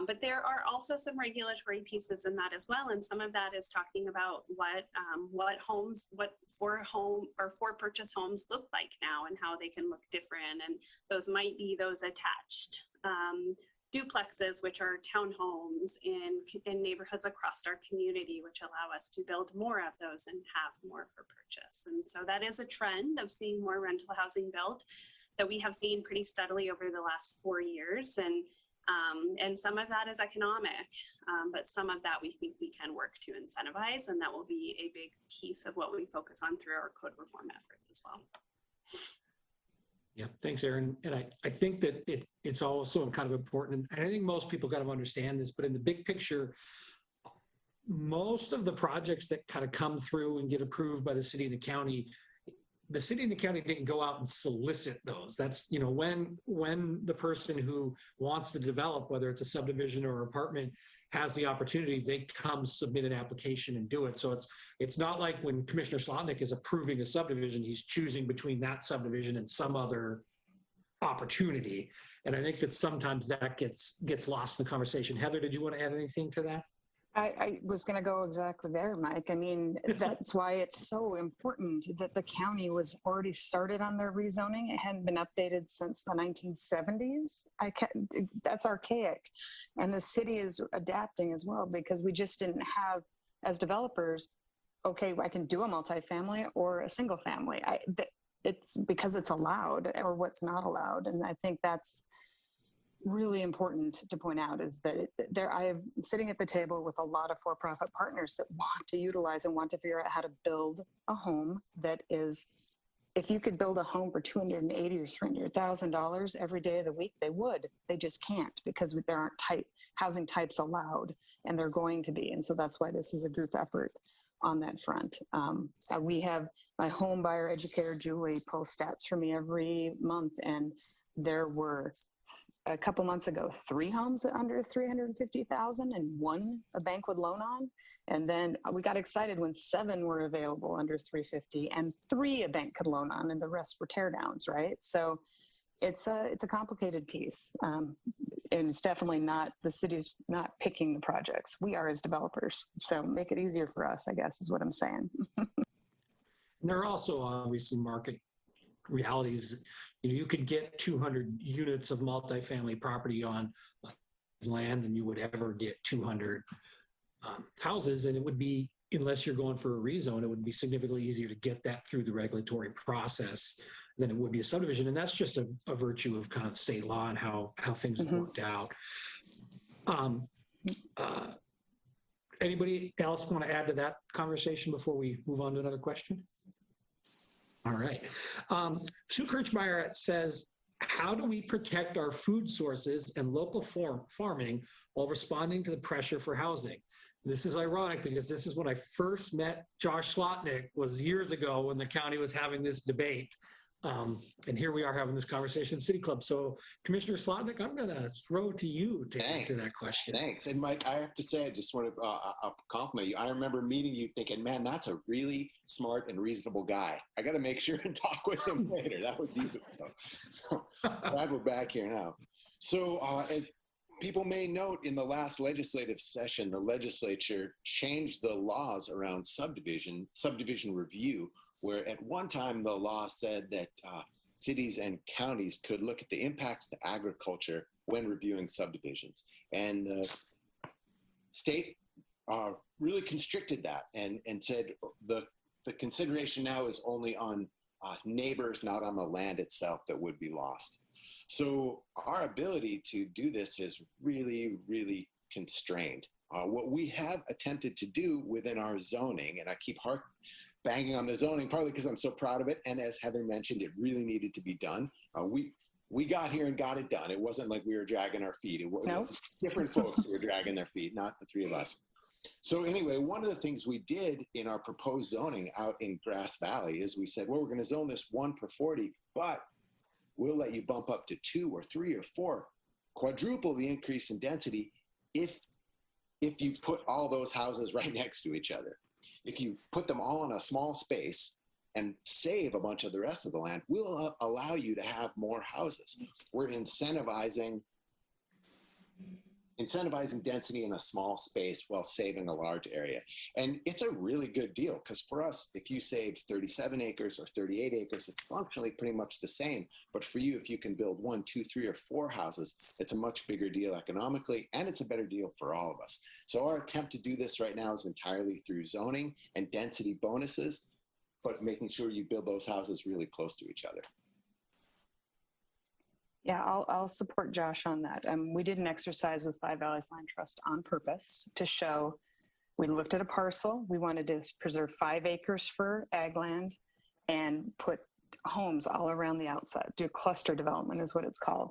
But there are also some regulatory pieces in that as well, and some of that is talking about what for purchase homes look like now and how they can look different, and those might be those attached duplexes, which are townhomes in neighborhoods across our community, which allow us to build more of those and have more for purchase. And so that is a trend of seeing more rental housing built that we have seen pretty steadily over the last 4 years. And And some of that is economic, but some of that we think we can work to incentivize, and that will be a big piece of what we focus on through our code reform efforts as well. Yeah, thanks, Erin. And I think that it's also kind of important, and I think most people kind of understand this, but in the big picture, most of the projects that kind of come through and get approved by the city and the county didn't go out and solicit those. That's, you know, when the person who wants to develop, whether it's a subdivision or apartment, has the opportunity, they come submit an application and do it. So it's not like when Commissioner Slotnick is approving a subdivision, he's choosing between that subdivision and some other opportunity. And I think that sometimes that gets lost in the conversation. Heather, did you want to add anything to that? I was going to go exactly there, Mike. I mean, that's why it's so important that the county was already started on their rezoning. It hadn't been updated since the 1970s. That's archaic. And the city is adapting as well, because we just didn't have, as developers, okay, I can do a multifamily or a single family. It's because it's allowed or what's not allowed. And I think that's really important to point out, is that I am sitting at the table with a lot of for-profit partners that want to utilize and want to figure out how to build a home that is, if you could build a home for $280,000 or $300,000 every day of the week, they would. They just can't, because there aren't housing types allowed, and they're going to be. And so that's why this is a group effort on that front. We have my Homebuyer Educator, Julie, pulls stats for me every month, and there were a couple months ago 3 homes under 350,000 and 1 a bank would loan on. And then we got excited when 7 were available under 350 and 3 a bank could loan on, and the rest were tear downs, right? So it's a complicated piece. And it's definitely not, the city's not picking the projects. We are as developers. So make it easier for us, I guess, is what I'm saying. There are also obviously market realities. You know, you could get 200 units of multifamily property on land than you would ever get 200 houses. And it would be, unless you're going for a rezone, it would be significantly easier to get that through the regulatory process than it would be a subdivision. And that's just a virtue of kind of state law and how things have worked out. Anybody else want to add to that conversation before we move on to another question? All right. Sue Kirchmeyer says, how do we protect our food sources and local farming while responding to the pressure for housing? This is ironic, because this is when I first met Josh Schlotnik, was years ago when the county was having this debate. And here we are having this conversation in City Club. So Commissioner Slotnick, I'm going to throw to you to answer that question. Thanks. And Mike, I have to say, I just want to compliment you. I remember meeting you thinking, man, that's a really smart and reasonable guy. I got to make sure and talk with him later. That was you. So glad we're back here now. So as people may note, in the last legislative session, the legislature changed the laws around subdivision review, where at one time the law said that cities and counties could look at the impacts to agriculture when reviewing subdivisions. And the state really constricted that and said the consideration now is only on neighbors, not on the land itself that would be lost. So our ability to do this is really, really constrained. What we have attempted to do within our zoning, and I keep banging on the zoning, partly because I'm so proud of it. And as Heather mentioned, it really needed to be done. We got here and got it done. It wasn't like we were dragging our feet. It was different folks who were dragging their feet, not the 3 of us. So anyway, one of the things we did in our proposed zoning out in Grass Valley is we said, well, we're going to zone this 1 per 40, but we'll let you bump up to 2 or 3 or 4, quadruple the increase in density if you put all those houses right next to each other. If you put them all in a small space and save a bunch of the rest of the land, we'll allow you to have more houses. We're incentivizing density in a small space while saving a large area. And it's a really good deal, because for us, if you save 37 acres or 38 acres, it's functionally pretty much the same. But for you, if you can build 1, 2, 3, or 4 houses, it's a much bigger deal economically, and it's a better deal for all of us. So our attempt to do this right now is entirely through zoning and density bonuses, but making sure you build those houses really close to each other. Yeah, I'll support Josh on that. We did an exercise with Five Valleys Land Trust on purpose to show, we looked at a parcel. We wanted to preserve 5 acres for ag land and put homes all around the outside. Do cluster development is what it's called.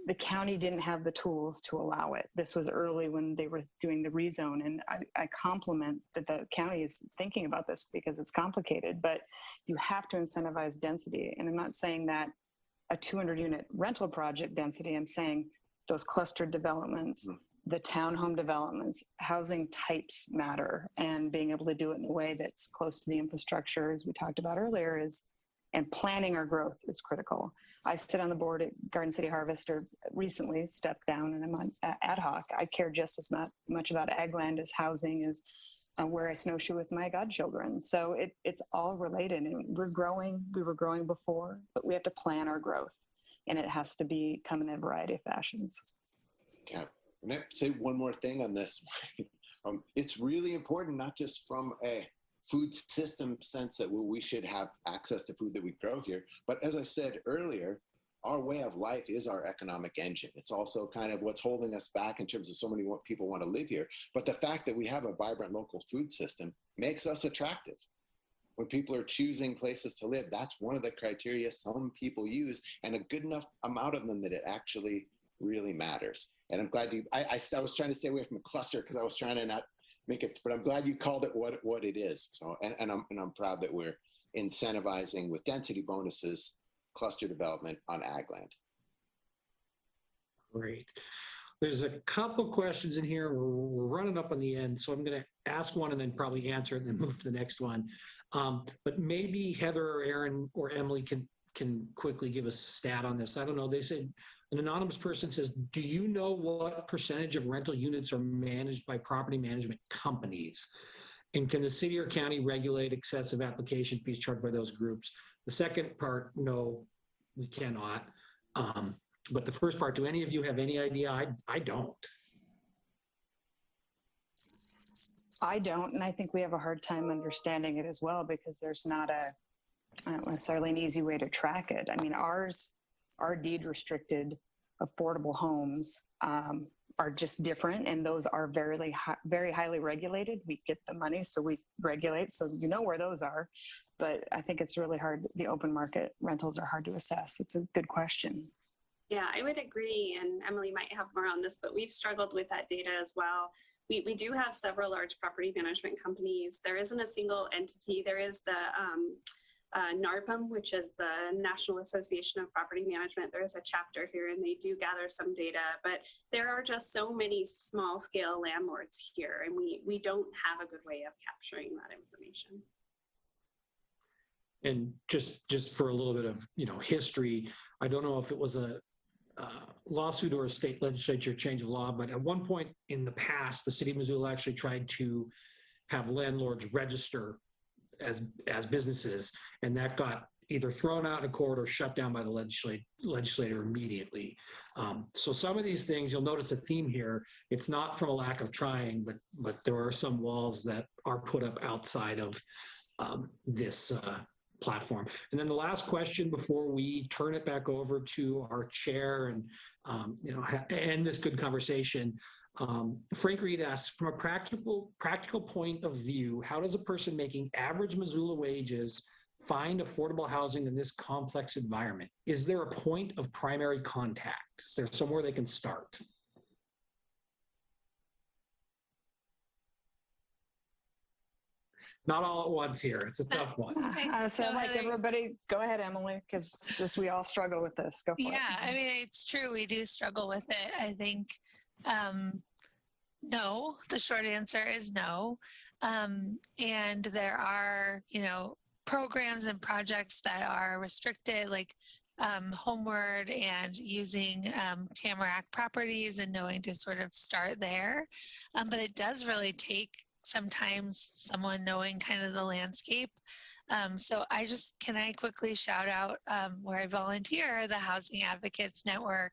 The county didn't have the tools to allow it. This was early when they were doing the rezone. And I compliment that the county is thinking about this because it's complicated, but you have to incentivize density. And I'm not saying that a 200-unit rental project density, I'm saying those clustered developments, the townhome developments, housing types matter, and being able to do it in a way that's close to the infrastructure, as we talked about earlier, and planning our growth is critical. I sit on the board at Garden City Harvest, or recently stepped down, and I'm on ad hoc. I care just as much about ag land as housing, as where I snowshoe with my godchildren. So it's all related, and we're growing. We were growing before, but we have to plan our growth, and it has to come in a variety of fashions. Yeah. And I say one more thing on this. It's really important, not just from a food system sense that we should have access to food that we grow here, but as I said earlier, our way of life is our economic engine. It's also kind of what's holding us back in terms of so many people want to live here. But the fact that we have a vibrant local food system makes us attractive. When people are choosing places to live, that's one of the criteria some people use, and a good enough amount of them that it actually really matters. And I'm glad I was trying to stay away from a cluster because I was trying to not make it, but I'm glad you called it what it is. So, and I'm proud that we're incentivizing with density bonuses, cluster development on ag land. Great. There's a couple questions in here. We're running up on the end, so I'm going to ask one and then probably answer it and then move to the next one. But maybe Heather or Eran or Emily can quickly give us a stat on this. I don't know. They said, an anonymous person says, do you know what percentage of rental units are managed by property management companies? And can the city or county regulate excessive application fees charged by those groups? The second part, no, we cannot. But the first part, do any of you have any idea? I don't. I don't, and I think we have a hard time understanding it as well because there's not necessarily an easy way to track it. I mean, our deed restricted affordable homes are just different, and those are very, very highly regulated. We get the money, so we regulate, so you know where those are. But I think it's really hard. The open market rentals are hard to assess. It's a good question. Yeah, I would agree, and Emily might have more on this, but we've struggled with that data as well. We do have several large property management companies. There isn't a single entity. There is the NARPM, which is the National Association of Property Management. There is a chapter here, and they do gather some data, but there are just so many small scale landlords here, and we don't have a good way of capturing that information. And just for a little bit of history, I don't know if it was a lawsuit or a state legislature change of law, but at one point in the past, the city of Missoula actually tried to have landlords register as businesses, and that got either thrown out in court or shut down by the legislator immediately. So some of these things, you'll notice a theme here. It's not from a lack of trying, but there are some walls that are put up outside of this platform. And then the last question before we turn it back over to our chair and end this good conversation. Frank Reed asks, from a practical point of view, how does a person making average Missoula wages find affordable housing in this complex environment? Is there a point of primary contact? Is there somewhere they can start? Not all at once here. It's a tough one. So like everybody, go ahead, Emily, because we all struggle with this. Go for it. Yeah, I mean, it's true. We do struggle with it. I think, no, the short answer is no. And there are, programs and projects that are restricted, like Homeward and using Tamarack properties and knowing to sort of start there. But it does really take sometimes someone knowing kind of the landscape. So can I quickly shout out where I volunteer, the Housing Advocates Network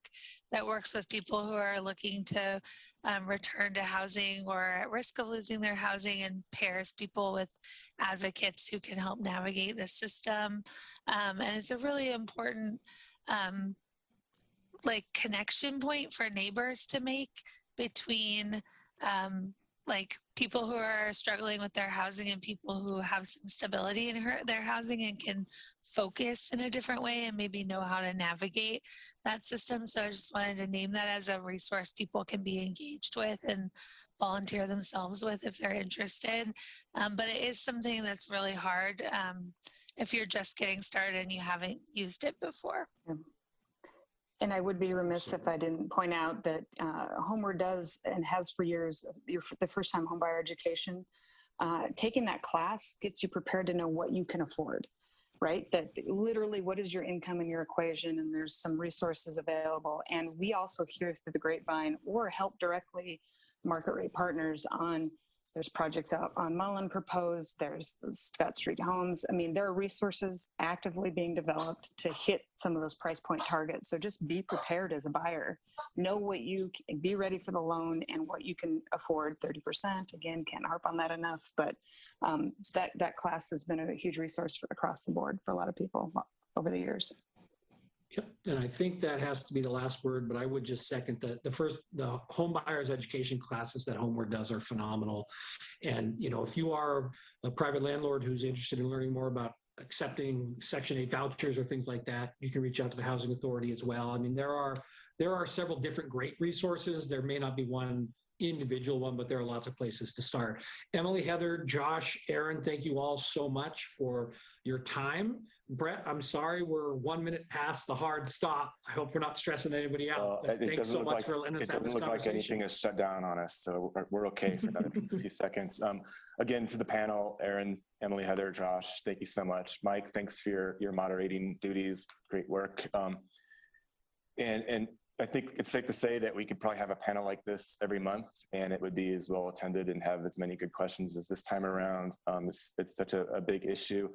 that works with people who are looking to return to housing or at risk of losing their housing, and pairs people with advocates who can help navigate the system. And it's a really important like connection point for neighbors to make between like people who are struggling with their housing and people who have some stability in their housing and can focus in a different way and maybe know how to navigate that system. So I just wanted to name that as a resource people can be engaged with and volunteer themselves with if they're interested. But it is something that's really hard if you're just getting started and you haven't used it before. And I would be remiss if I didn't point out that Homeward does and has for years, the first time homebuyer education. Taking that class gets you prepared to know what you can afford, right? That literally what is your income in your equation, and there's some resources available. And we also hear through the grapevine or help directly market rate partners on, there's projects out on Mcmillan proposed, there's the Scott Street Homes. I mean, there are resources actively being developed to hit some of those price point targets. So just be prepared as a buyer. Know what you can, be ready for the loan and what you can afford. 30%, again, can't harp on that enough, but that class has been a huge resource across the board for a lot of people over the years. Yep, and I think that has to be the last word, but I would just second that the home buyers education classes that Homeward does are phenomenal. And, you know, if you are a private landlord who's interested in learning more about accepting Section 8 vouchers or things like that, you can reach out to the Housing Authority as well. I mean, there are several different great resources. There may not be one individual one, but there are lots of places to start. Emily, Heather, Josh, Eran, thank you all so much for your time. Brett, I'm sorry, we're 1 minute past the hard stop. I hope we're not stressing anybody out. Thanks so much for letting us have this conversation. It doesn't look like anything is shut down on us, so we're okay for another few seconds. Again, to the panel, Eran, Emily, Heather, Josh, thank you so much. Mike, thanks for your moderating duties. Great work. And I think it's safe to say that we could probably have a panel like this every month, and it would be as well attended and have as many good questions as this time around. It's such a big issue.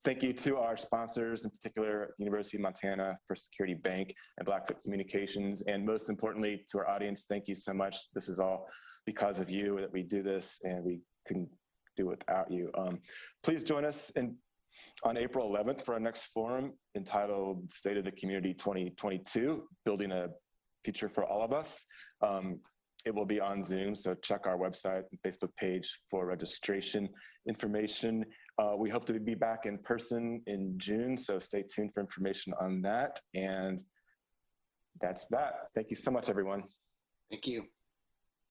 Thank you to our sponsors, in particular, the University of Montana, First Security Bank, and Blackfoot Communications. And most importantly, to our audience, thank you so much. This is all because of you that we do this, and we couldn't do it without you. Please join us on April 11th for our next forum entitled State of the Community 2022, Building a Future for All of Us. It will be on Zoom, so check our website and Facebook page for registration information. We hope to be back in person in June, so stay tuned for information on that. And that's that. Thank you so much, everyone. Thank you.